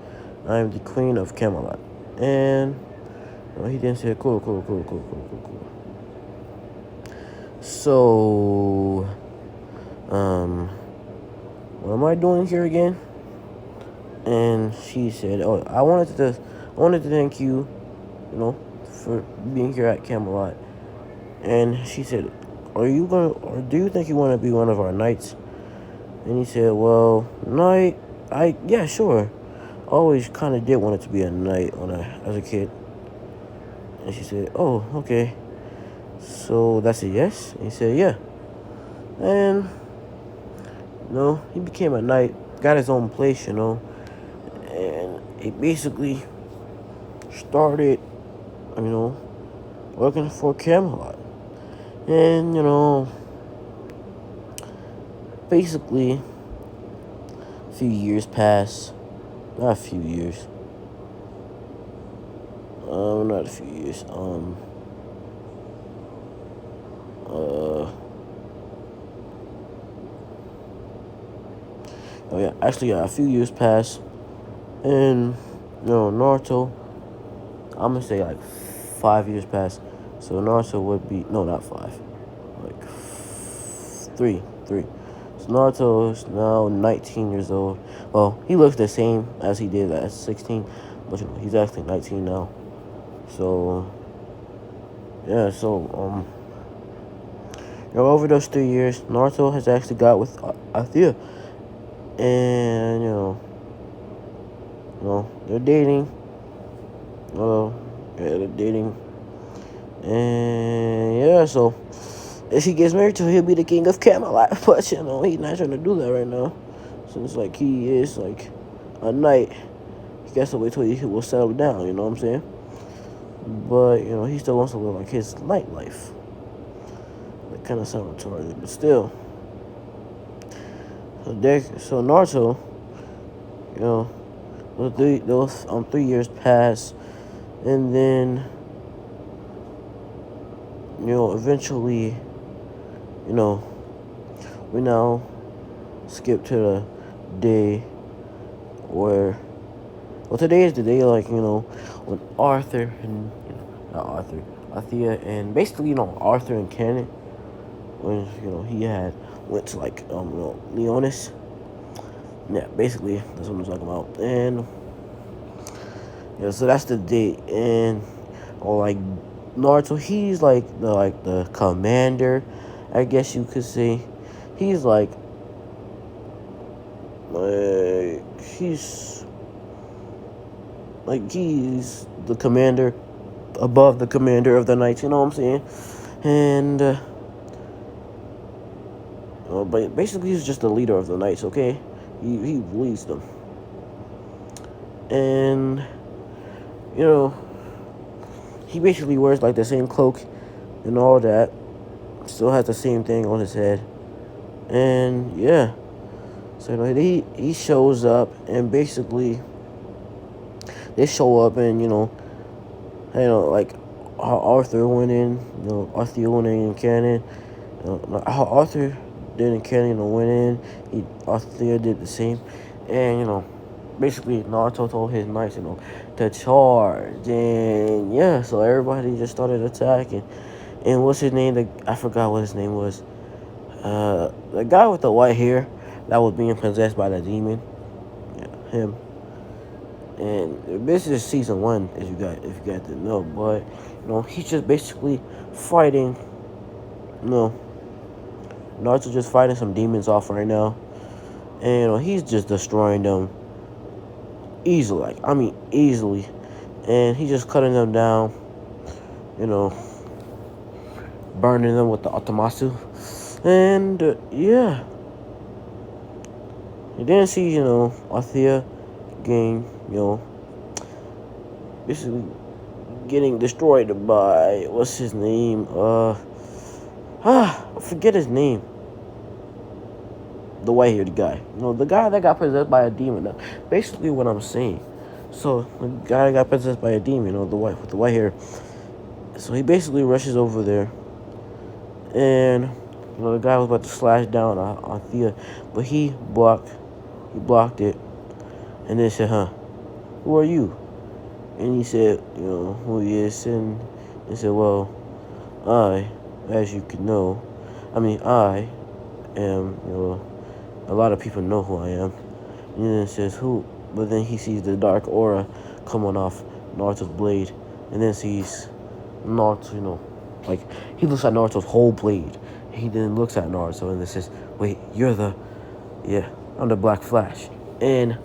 I am the queen of Camelot. And you know, he then said, cool. So, what am I doing here again? And she said, oh, I wanted to thank you, you know, for being here at Camelot. And she said, do you think you want to be one of our knights? And he said, well, knight, yeah, sure. Always kind of did want it to be a knight as a kid. And she said, oh, okay. So that's a yes? And he said, yeah. And, you know, he became a knight, got his own place, you know. And he basically started, you know, working for Camelot. And, you know, basically, a few years pass. Not a few years. Not a few years. Oh yeah, actually, yeah, a few years pass, and you know, Naruto. I'm gonna say like 5 years pass, so Naruto would be not 5, like 3. So Naruto is now 19 years old. Well, he looks the same as he did at 16, but you know, he's actually 19 now. So yeah, you know, over those 3 years, Naruto has actually got with Althea, and you know, they're dating. Yeah, they're dating, and yeah, so if he gets married to her, he'll be the king of Camelot. But you know, he's not trying to do that right now, since like he is like a knight. He has to wait till he will settle down. You know what I'm saying? But you know, he still wants to live like his night life. That kind of sounds retarded, but still. So Naruto, you know, those 3 years pass, and then you know, eventually, you know, we now skip to the day where, well, today is the day, like, you know, when Arthur and, you know, not Arthur, Althea, and basically, you know, Arthur and Cannon, when, you know, he had went to, like, you know, Leonis. Yeah, basically, that's what I'm talking about. And, yeah, so that's the date. And, or, like, Naruto, he's, like, the commander, I guess you could say. He's, he's the commander above the commander of the knights, you know what I'm saying? And, but basically he's just the leader of the knights, okay? He leads them. And, you know, he basically wears, like, the same cloak and all that. Still has the same thing on his head. And, yeah. So, you know, he shows up, and basically, they show up, and, you know, like, how Arthur went in, you know, Arthur went in and Cannon. How Arthur did and Cannon went in, Arthur did the same. And, you know, basically, Naruto told his knights, you know, to charge. And, yeah, so everybody just started attacking. And what's his name? I forgot what his name was. The guy with the white hair. that was being possessed by the demon. Yeah, him. And this is season 1, as you got if you got to know. But he's just basically fighting. You know, Naruto just fighting some demons off right now, and he's just destroying them easily. Like I mean, easily, and he's just cutting them down. You know, burning them with the Otamasu, and yeah. You didn't see Althea getting basically getting destroyed by what's his name? I forget his name. The white-haired guy. The guy that got possessed by a demon. That's basically what I'm saying. So the guy that got possessed by a demon, the white hair. So he basically rushes over there, and the guy was about to slash down on Thea, but he blocked it, and then said, "Huh, who are you?" And he said, who he is, and he said, "Well, I, as you can know, I am, a lot of people know who I am." And then it says, "Who?" But then he sees the dark aura coming off Naruto's blade, and then sees Naruto, like, he looks at Naruto's whole blade. He then looks at Naruto, and then says, "Wait, yeah, I'm the Black Flash." And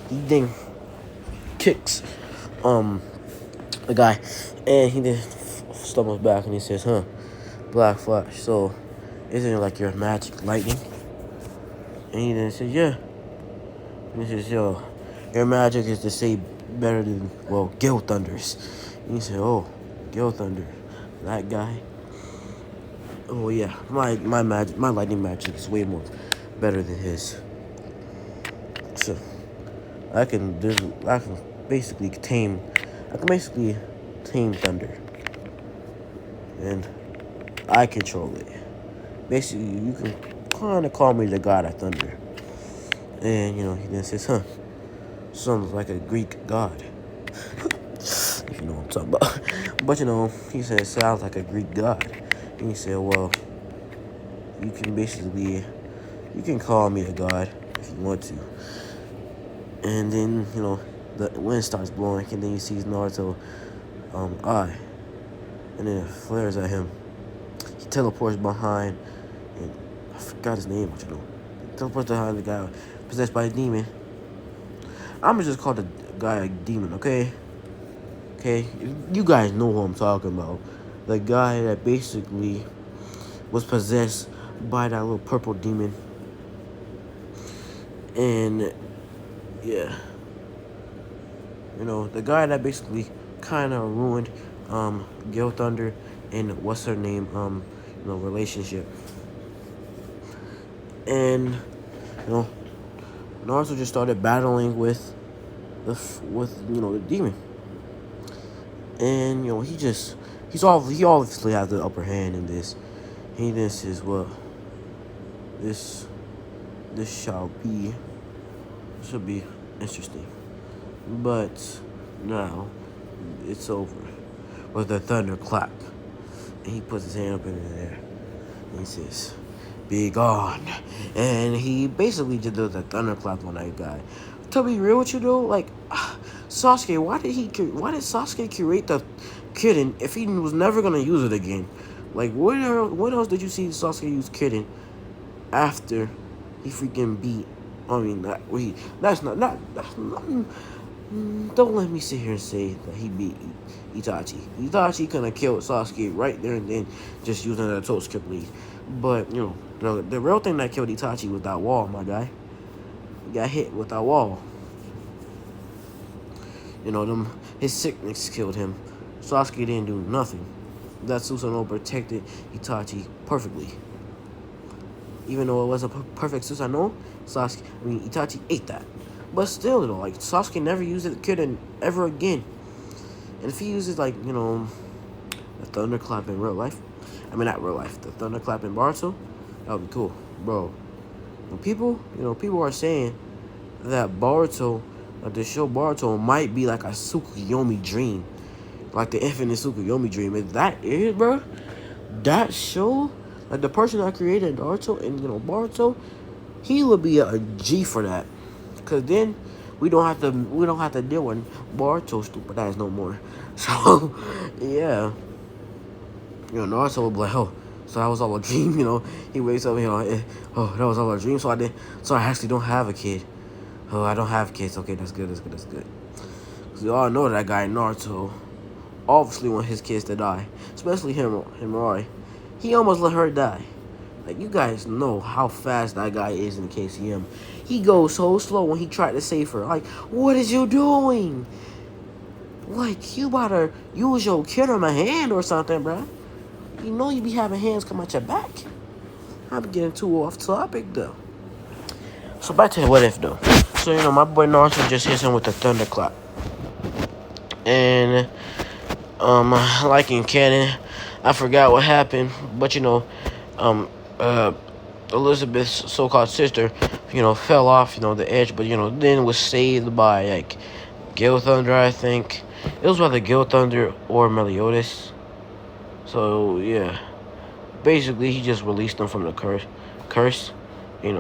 he then kicks, the guy, and he then stumbles back, and he says, "Huh, Black Flash, so isn't it like your magic lightning?" And he then says, "Yeah." And he says, "Yo, your magic is to say better than, well, Gale Thunder's." And he said, "Oh, Gale Thunder, that guy? Oh yeah, my lightning magic is way more better than his. So I can basically tame thunder, and I control it. Basically, you can kind of call me the god of thunder." And he then says, "Huh, sounds like a Greek god." If you know what I'm talking about. But he said, "Sounds like a Greek god." And he said, "Well, you can call me a god if you want to." And then the wind starts blowing, and then he sees Naruto eye, and then it flares at him. He teleports behind, and I forgot his name, but he teleports behind the guy possessed by a demon. I'm gonna just call the guy a demon, okay? Okay, you guys know who I'm talking about. The guy that basically was possessed by that little purple demon. And yeah, the guy that basically kind of ruined Gale Thunder and what's her name relationship. And Naruto just started battling with the demon. And he obviously has the upper hand in this. He then says, "Well, this should be interesting, but now it's over with the thunderclap." And he puts his hand up in the air, and he says, "Be gone." And he basically just does a thunderclap on that guy. To be real with you though, like, Sasuke, why did Sasuke curate the kitten if he was never gonna use it again? Like, what else did you see Sasuke use kitten after he freaking beat? Don't let me sit here and say that he beat Itachi. Itachi could have killed Sasuke right there and then, just using that Totsuki blade. But the real thing that killed Itachi was that wall, my guy. He got hit with that wall. His sickness killed him. Sasuke didn't do nothing. That Susanoo protected Itachi perfectly. Even though it was a perfect Susanoo, Itachi ate that. But still, though, like, Sasuke never used the kitten ever again. And if he uses, like, the thunderclap in real life, not real life, the thunderclap in Boruto, that would be cool, bro. When people are saying that Boruto, the show Boruto, might be like a Tsukuyomi dream, like the infinite Tsukuyomi dream. If that is, bro, that show, like the person that created Naruto and Boruto, he would be a G for that. Cause then we don't have to deal with Naruto stupid ass no more. So yeah, Naruto would be like, oh, so that was all a dream, He wakes up, oh, that was all a dream. So I actually don't have a kid. Oh, I don't have kids. Okay, that's good. Cause we all know that guy Naruto obviously want his kids to die, especially Himari. He almost let her die. Like, you guys know how fast that guy is in KCM. He goes so slow when he tried to save her. Like, what is you doing? Like, you better use your kid on my hand or something, bruh. You know you be having hands come out your back. I'm getting too off topic, though. So, back to the what if, though. So, my boy Naruto just hits him with the thunderclap. And, like in canon, I forgot what happened. But, Elizabeth's so-called sister, fell off, the edge, but, then was saved by, like, Gale Thunder, I think. It was either Gale Thunder or Meliodas. So, yeah. Basically, he just released them from the curse,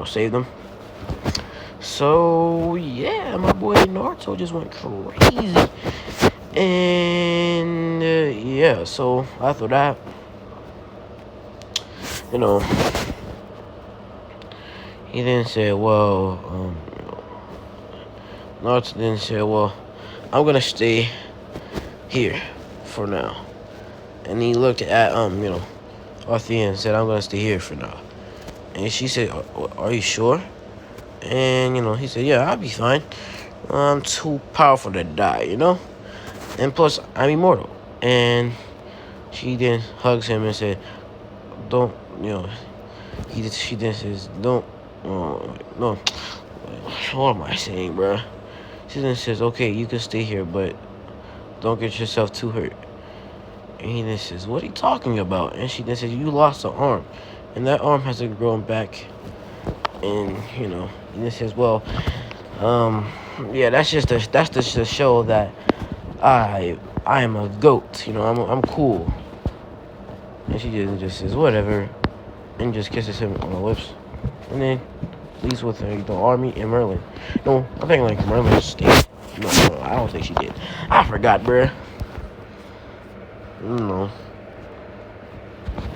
saved them. So, yeah, my boy Naruto just went crazy. And, yeah, so after that, he then said, well, Naruto then said, well, I'm going to stay here for now. And he looked at, Althea and said, I'm going to stay here for now. And she said, are you sure? And, he said, yeah, I'll be fine. I'm too powerful to die, And plus, I'm immortal. And she then hugs him and said, don't, she then says, don't, no. What am I saying, bro? She then says, okay, you can stay here, but don't get yourself too hurt. And he then says, what are you talking about? And she then says, you lost an arm. And that arm hasn't grown back. And, he then says, well, yeah, that's just to show that I am a goat. I'm cool. And she just says, whatever. And just kisses him on the lips. And then leaves with the army and Merlin. No, I think like Merlin stayed. No, I don't think she did. I forgot, bruh.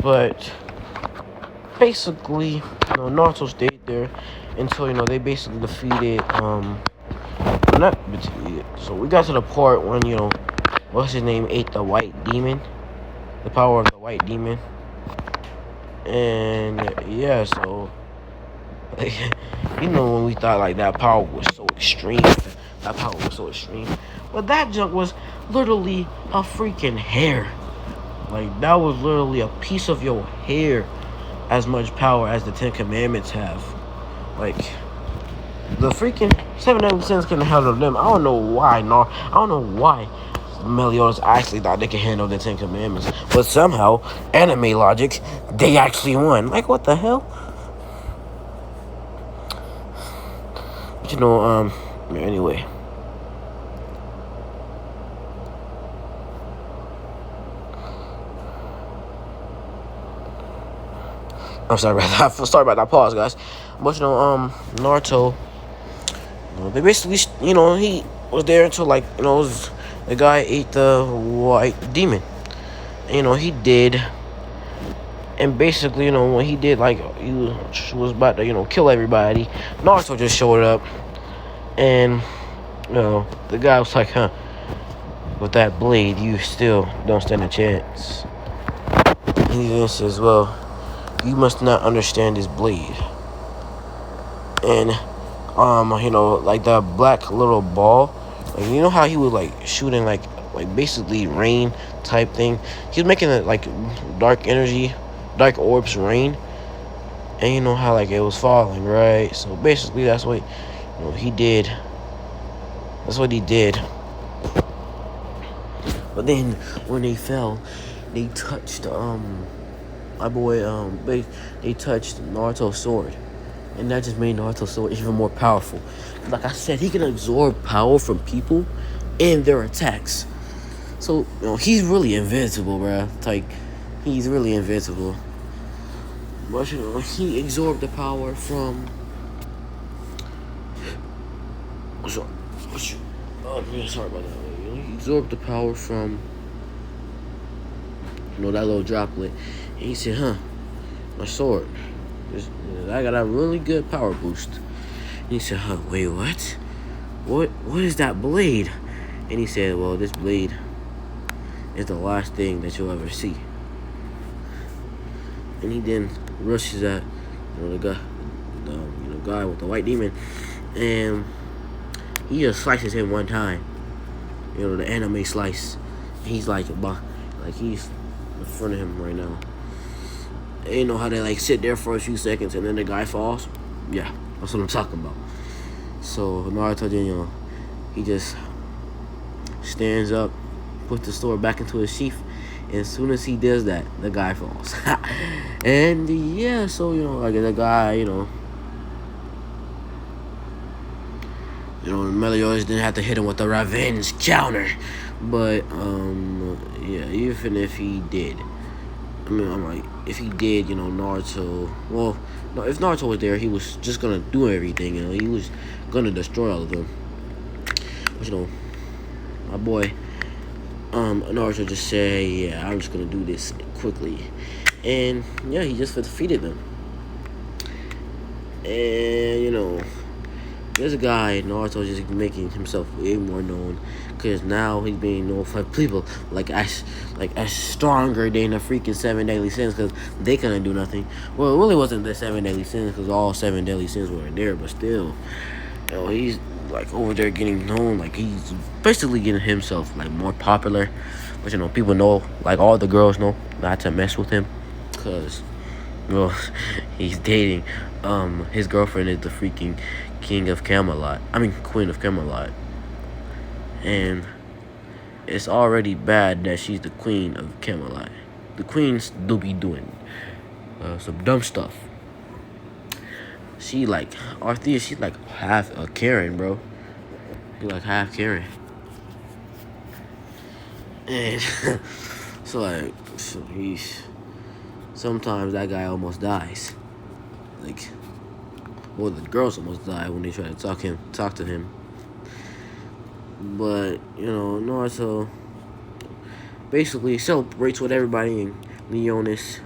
But basically, Naruto stayed there until they basically defeated so we got to the part when what's his name ate the white demon, the power of the white demon, and yeah, so when we thought like that power was so extreme, but that junk was literally a freaking hair. Like, that was literally a piece of your hair as much power as the 10 Commandments have. Like, the freaking 7 Deadly Sins couldn't handle them. I don't know why Meliodas actually thought they could handle the 10 Commandments. But somehow, anime logic, they actually won. Like, what the hell? But anyway. I'm sorry about that pause, guys. But Naruto, they basically, he was there until like, the guy ate the white demon. He did, and basically, when he did, like, he was about to, kill everybody. Naruto just showed up, and the guy was like, huh, with that blade, you still don't stand a chance. And he then says, well, you must not understand this blade. And like the black little ball, like, how he was like shooting like basically rain type thing. He was making it like dark orbs rain, and how like it was falling, right? So basically that's what he did. That's what he did. But then when they fell, they touched my boy, they touched Naruto's sword. And that just made Naruto's sword even more powerful. Like I said, he can absorb power from people and their attacks. So, he's really invincible, bruh. Like, he's really invincible. But, he absorbed the power from So, oh man, sorry about that. You know, he absorbed the power from, that little droplet. And he said, "Huh, my sword. I got a really good power boost." And he said, "Huh, wait, what? What is that blade?" And he said, "Well, this blade is the last thing that you'll ever see." And he then rushes at, the guy, guy with the white demon, and he just slices him one time. The anime slice. He's like he's in front of him right now. And you know how they like sit there for a few seconds and then the guy falls? Yeah, that's what I'm talking about. So Naruto then, he just stands up, puts the sword back into his sheath, and as soon as he does that, the guy falls. And yeah, so like the guy, Meliodas didn't have to hit him with the revenge counter. But yeah, even if he did, I'm like, if he did, Naruto, well, no, if Naruto was there, he was just gonna do everything, he was gonna destroy all of them. But my boy, Naruto just said, yeah, I'm just gonna do this quickly. And yeah, he just defeated them. And there's a guy, Naruto, just making himself way more known, because now he's being known for people as stronger than the freaking 7 deadly sins, because they couldn't do nothing. Well, it really wasn't the 7 deadly sins, because all 7 deadly sins were there, but still, he's over there getting known, he's basically getting himself more popular, but people know, all the girls know not to mess with him, because he's dating, his girlfriend is the freaking Queen of Camelot. And it's already bad that she's the Queen of Camelot. The queens do be doing some dumb stuff. She Arthea, she's half a Karen, bro. She's half Karen. And so sometimes that guy almost dies. Well, the girls almost die when they try to talk to him. But Naruto basically celebrates with everybody in Leonis.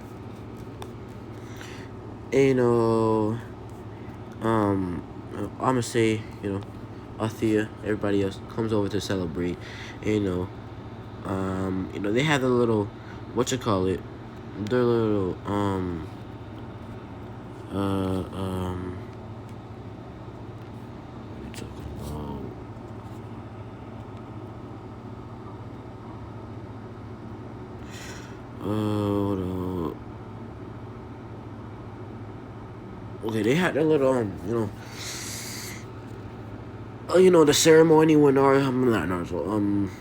And I'ma say, Althea, everybody else comes over to celebrate. And they have the little their little okay, they had their little the ceremony when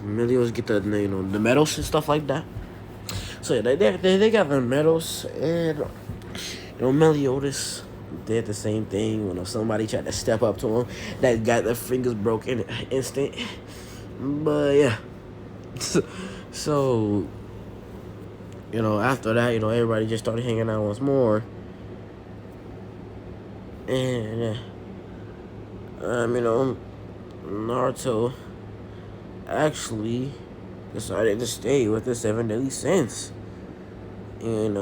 Meliodas get the the medals and stuff like that. So yeah, they got the medals, and Meliodas did the same thing when somebody tried to step up to him that got their fingers broken instant. But yeah, so after that, everybody just started hanging out once more. And Naruto actually decided to stay with the 7 deadly sins. And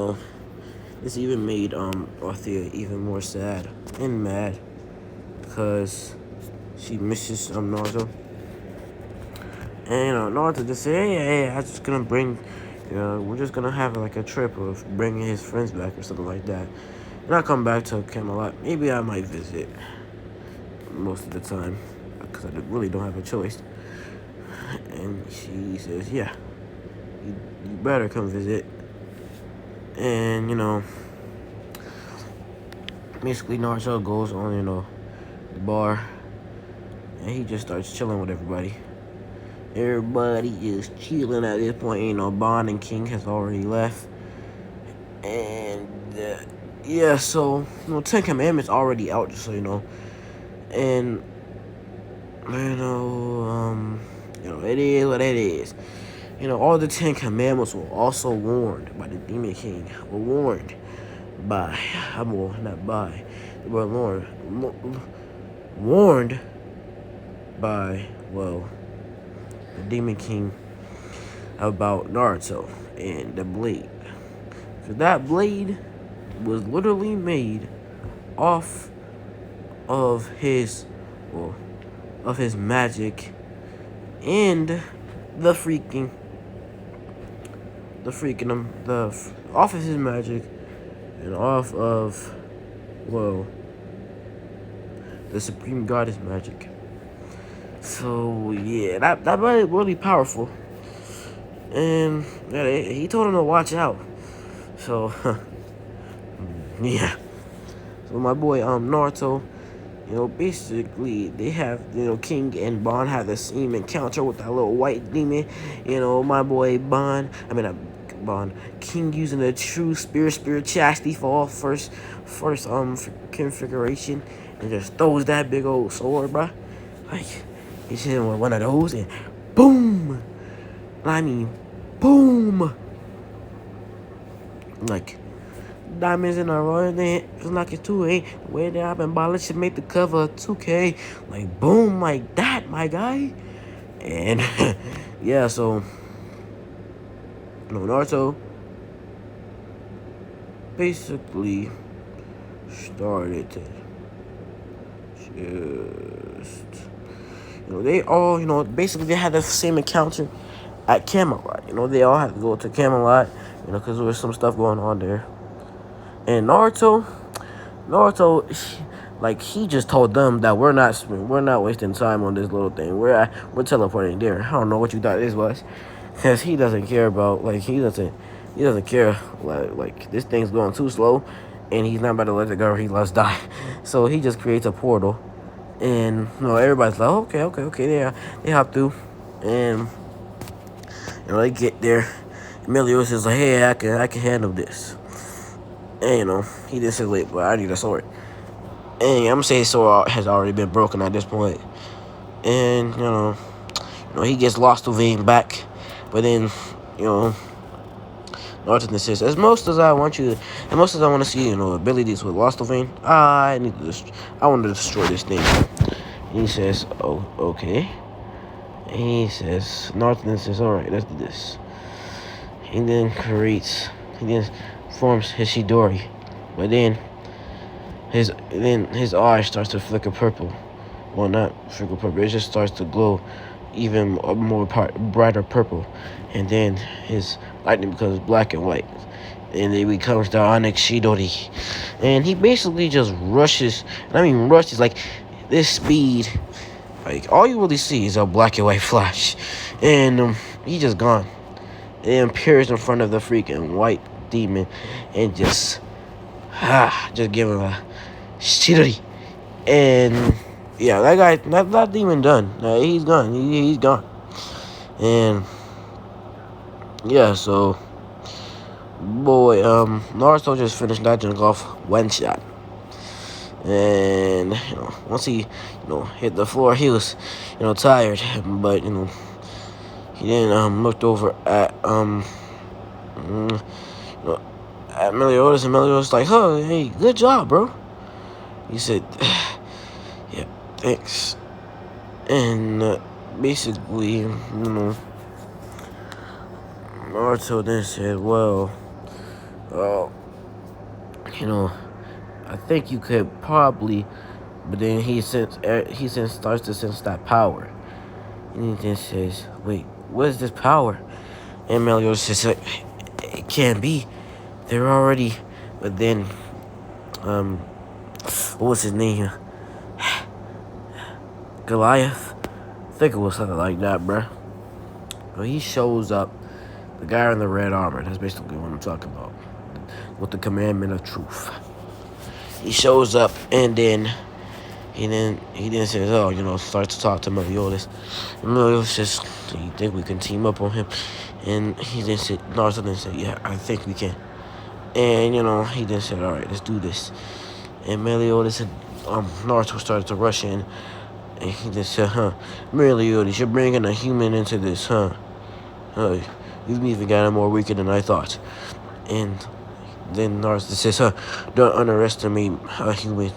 this even made Althea even more sad and mad, because she misses Naruto. And Naruto just said, hey, I'm just gonna bring, we're just gonna have a trip of bringing his friends back or something like that. And I'll come back to Camelot. Maybe I might visit most of the time, because I really don't have a choice. And she says, yeah, you better come visit. And basically Naruto goes on the bar, and he just starts chilling with everybody. Everybody is chilling at this point. Bond and King has already left. And yeah, so 10 Commandments already out, just so you know. And it is what it is. All the 10 Commandments were also warned by the Demon King. Were warned by, not by, they were warned by, well, the Demon King about Naruto and the blade. So that blade was literally made off of his, well, of his magic and the freaking, off of his magic and off of, well, the Supreme Goddess magic. So yeah, that was really powerful, and yeah, he told him to watch out. So yeah, so my boy Naruto, basically they have, King and Bond have the same encounter with that little white demon. My boy Bond, King using the true spirit chastity for all first configuration, and just throws that big old sword, bruh. Like, he's hitting with one of those and boom. I mean, boom. Like, diamonds in a row, then it's like it's 2A. The way that I've been balling should make the cover of 2K. Like, boom, like that, my guy. And yeah, so Naruto basically started to just, they all, basically they had the same encounter at Camelot. They all had to go to Camelot, because there was some stuff going on there. And Naruto, like, he just told them that we're not wasting time on this little thing. We're teleporting there. I don't know what you thought this was, because he doesn't care about, like, he doesn't care, like this thing's going too slow, and he's not about to let it go or he lets die. So he just creates a portal, and everybody's like, okay, they hop through, and they get there. Emilio's is like, hey, I can handle this. And he just said, wait, but I need a sword. And I'm gonna say his sword has already been broken at this point. And he gets lost to Vayne back, but then Naruto says, as much as I want to see abilities with Lost of Vayne, I want to destroy this thing. And he says, oh, okay. And he says, Naruto says, all right, let's do this. He then forms his Shidori, but then his eye starts to flicker purple. Well, not flicker purple. It just starts to glow even more brighter purple, and then his lightning becomes black and white, and it becomes the Onyx Shidori, and he basically just rushes. Like this speed. Like, all you really see is a black and white flash, and he just gone. It appears in front of the freaking white demon, and just give him a shitty. And yeah, that guy, that demon done. He's gone. He's gone. And yeah, so boy, Naruto just finished that junk off one shot. And once he hit the floor, he was tired, but he then looked over at at Meliodas, and Meliodas like, oh, hey, good job, bro. He said, yeah, thanks. And basically, Naruto then said, well, I think you could probably, but then he starts to sense that power. And he then says, wait, what is this power? And Meliodas says, it can't be. They're already, but then, what was his name? Goliath? I think it was something like that, bruh. But he shows up, the guy in the red armor, that's basically what I'm talking about, with the commandment of truth. He shows up, and then he says, starts to talk to Meliodas. And Meliodas says, do you think we can team up on him? And he then said, Naruto then said, yeah, I think we can. And, he then said, all right, let's do this. And Meliodas and Naruto started to rush in. And he then said, Meliodas, you're bringing a human into this, huh? You've even got him more weaker than I thought. And then Naruto says, don't underestimate a human.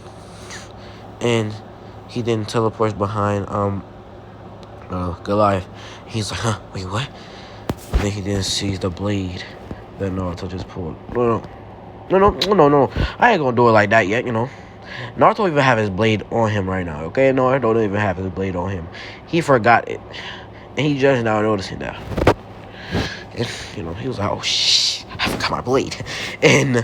And he then teleports behind Goliath. He's like, huh? Wait, what? And then he then sees the blade that Naruto just pulled. No. I ain't gonna do it like that yet, Naruto even have his blade on him right now, okay? Naruto don't even have his blade on him. He forgot it. And he just now noticing that. And, he was like, oh, shh, I forgot my blade. And,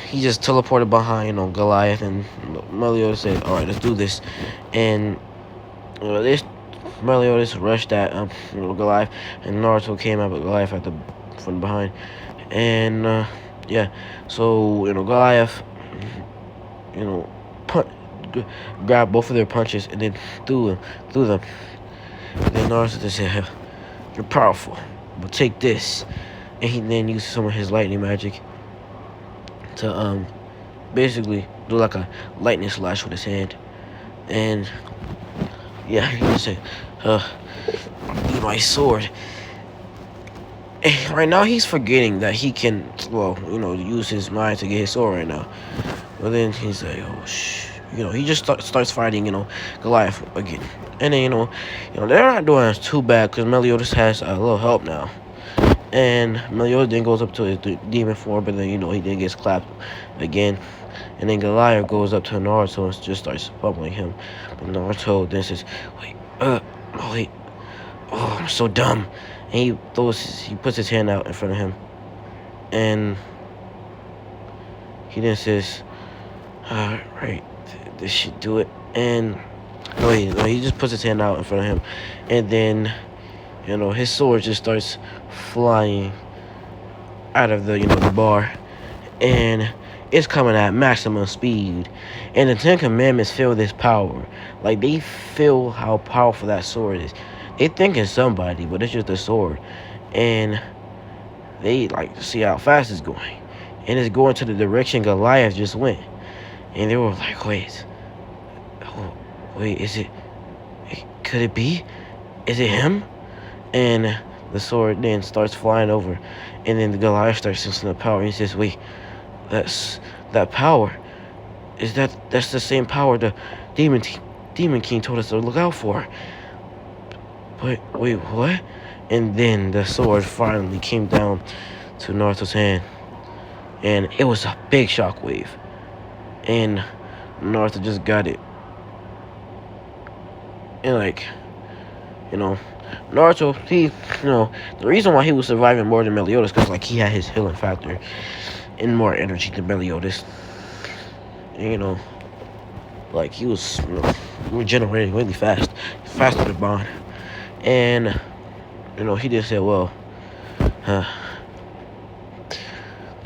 he just teleported behind, Goliath. And Meliodas said, all right, let's do this. And, Meliodas rushed at, Goliath. And Naruto came out with Goliath from behind. And, yeah, so, Goliath, grabbed both of their punches and then threw them. And then Naruto just said, you're powerful, but take this. And he then used some of his lightning magic to, basically do like a lightning slash with his hand. And, yeah, he just said, eat my sword. And right now, he's forgetting that he can, use his mind to get his sword right now. But then he's like, oh, shh. He just starts fighting, Goliath again. And then, they're not doing too bad because Meliodas has a little help now. And Meliodas then goes up to his demon form, but then, he then gets clapped again. And then Goliath goes up to Naruto and just starts pummeling him. But Naruto then says, wait, oh, I'm so dumb. And he puts his hand out in front of him. And he then says, right, this should do it. And he just puts his hand out in front of him. And then, his sword just starts flying out of the bar. And it's coming at maximum speed. And the Ten Commandments feel this power. Like, they feel how powerful that sword is. They think it's somebody, but it's just a sword. And they, see how fast it's going. And it's going to the direction Goliath just went. And they were like, wait, is it, could it be? Is it him? And the sword then starts flying over. And then the Goliath starts sensing the power. And he says, wait, that power, that's the same power the Demon King told us to look out for. But, wait, what? And then the sword finally came down to Naruto's hand. And it was a big shockwave. And Naruto just got it. And Naruto, the reason why he was surviving more than Meliodas, because, he had his healing factor and more energy than Meliodas. And, he was regenerating really fast. Faster than Bond. And, he just said, well,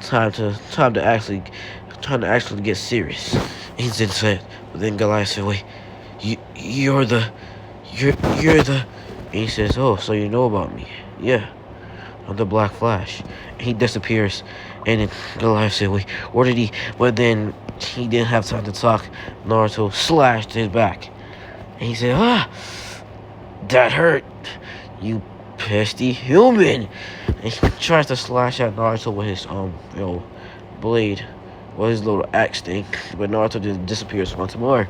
time to actually get serious. He just said, but then Goliath said, wait, you're the, and he says, oh, so you know about me? Yeah, I'm the Black Flash. And he disappears, and then Goliath said, wait, where did he, but then he didn't have time to talk. Naruto slashed his back, and he said, that hurt, you pesky human. And he tries to slash at Naruto with his blade, with his little axe thing, but Naruto just disappears once more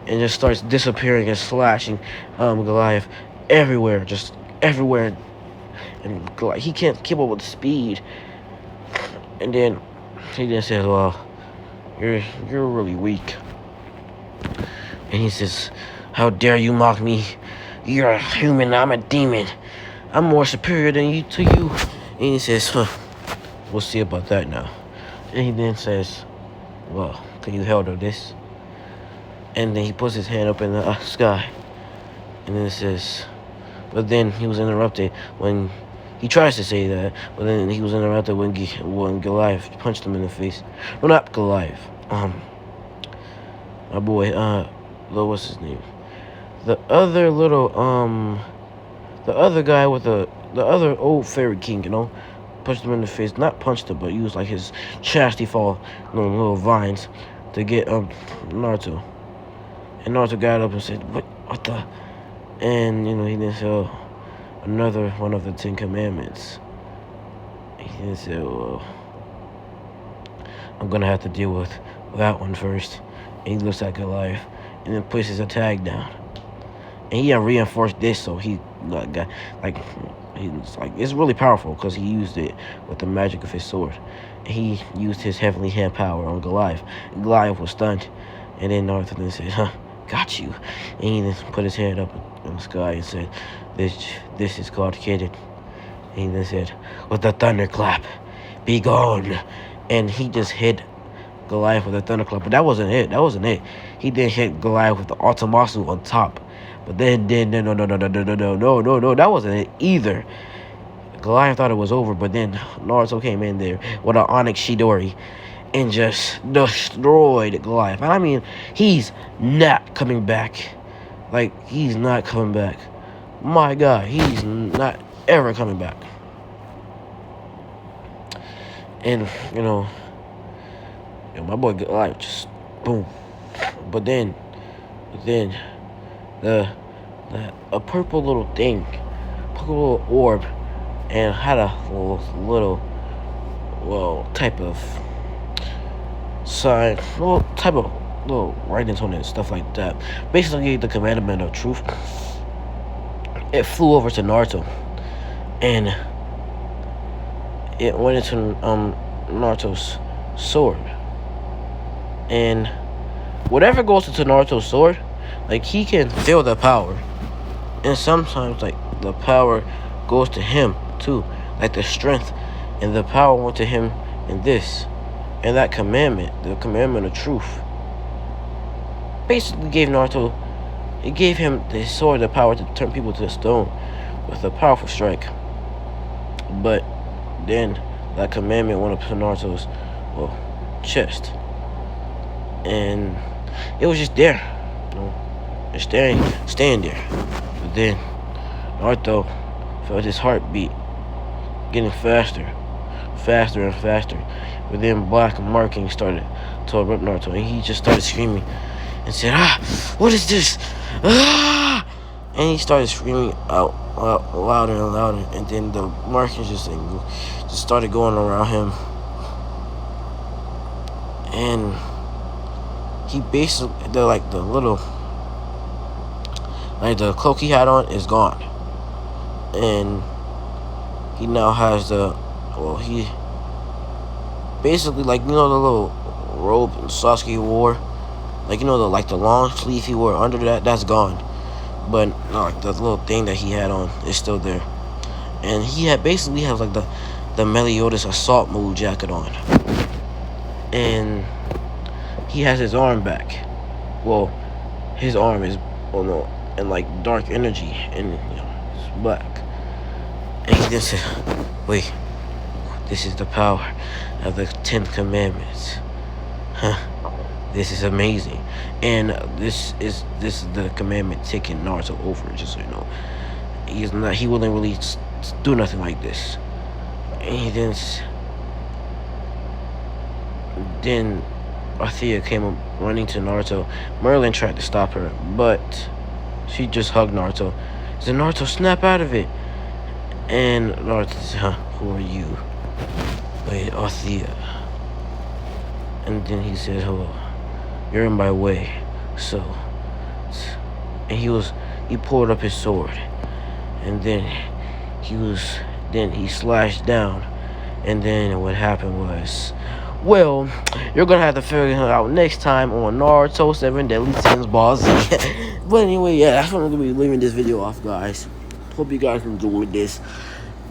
and just starts disappearing and slashing Goliath everywhere, just everywhere. And he can't keep up with the speed. And then he then says, well, you're really weak. And he says, how dare you mock me? You're a human, I'm a demon. I'm more superior than you to you. And he says, we'll see about that now. And he then says, well, can you handle this? And then he puts his hand up in the sky. And then it says, but then he was interrupted when he tries to say that, but then he was interrupted when Goliath punched him in the face. No, not Goliath. My boy, what's his name? The other guy with the other old fairy king, punched him in the face. Not punched him, but used his chastity fall, little vines to get Naruto. And Naruto got up and said, what the? And he then said, oh, another one of the 10 Commandments. He then said, well, I'm gonna have to deal with that one first. And he looks at Goliath and then puts his attack down. and he had reinforced this, so he got like he's like it's really powerful because he used it with the magic of his sword. He used his heavenly hand power on Goliath. Goliath was stunned, and then Naruto then said, "Huh, got you." And he then put his hand up in the sky and said, "This is called Kid." And he then said, "With the thunderclap, be gone." And he just hit Goliath with a thunderclap, but that wasn't it. That wasn't it. He then hit Goliath with the Ultimasu on top. But then no, that wasn't it either. Goliath thought it was over, but then Naruto came in there with an Onyx Chidori and just destroyed Goliath. And I mean, he's not coming back. Like, he's not coming back. My God, he's not ever coming back. And, my boy Goliath just boom. But then a purple little thing, purple little orb, and had a little type of sign, type of little writings on it and stuff like that. Basically, the commandment of truth. It flew over to Naruto, and it went into Naruto's sword. And whatever goes into Naruto's sword, like, he can feel the power. And sometimes, like, the power goes to him, too. Like, the strength and the power went to him in this. And that commandment, the commandment of truth, basically gave Naruto, it gave him the sword, the power to turn people to stone with a powerful strike. But then that commandment went up to Naruto's, chest. And it was just there, just staying there. But then Naruto felt his heartbeat getting faster and faster. But then black marking started to erupt Naruto, and he just started screaming and said, what is this? And he started screaming out louder and louder, and then the markings just started going around him. And he basically, the cloak he had on is gone. And he now has he basically, the little robe Sasuke wore, the long sleeve he wore under that's gone. But the little thing that he had on is still there. And he basically has the Meliodas assault move jacket on. And he has his arm back. Well, his arm is and dark energy, and it's black. And he just said, wait, this is the power of the 10 Commandments. This is amazing. And this is the commandment taking Naruto over, just so you know. He wouldn't really do nothing like this. And then Althea came up running to Naruto. Merlin tried to stop her, but she just hugged Naruto. Said, Naruto, snap out of it. And Naruto said, who are you? Wait, Althea. And then he said, hello, you're in my way. So, and he pulled up his sword. And then he slashed down. And then what happened was, well, you're gonna have to figure it out next time on Naruto 7 Deadly Sins Ball Z. But anyway, yeah, that's what I'm gonna be leaving this video off, guys. Hope you guys enjoyed this.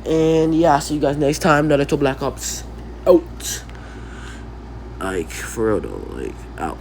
And yeah, I'll see you guys next time. Naruto Black Ops out. For real though, out.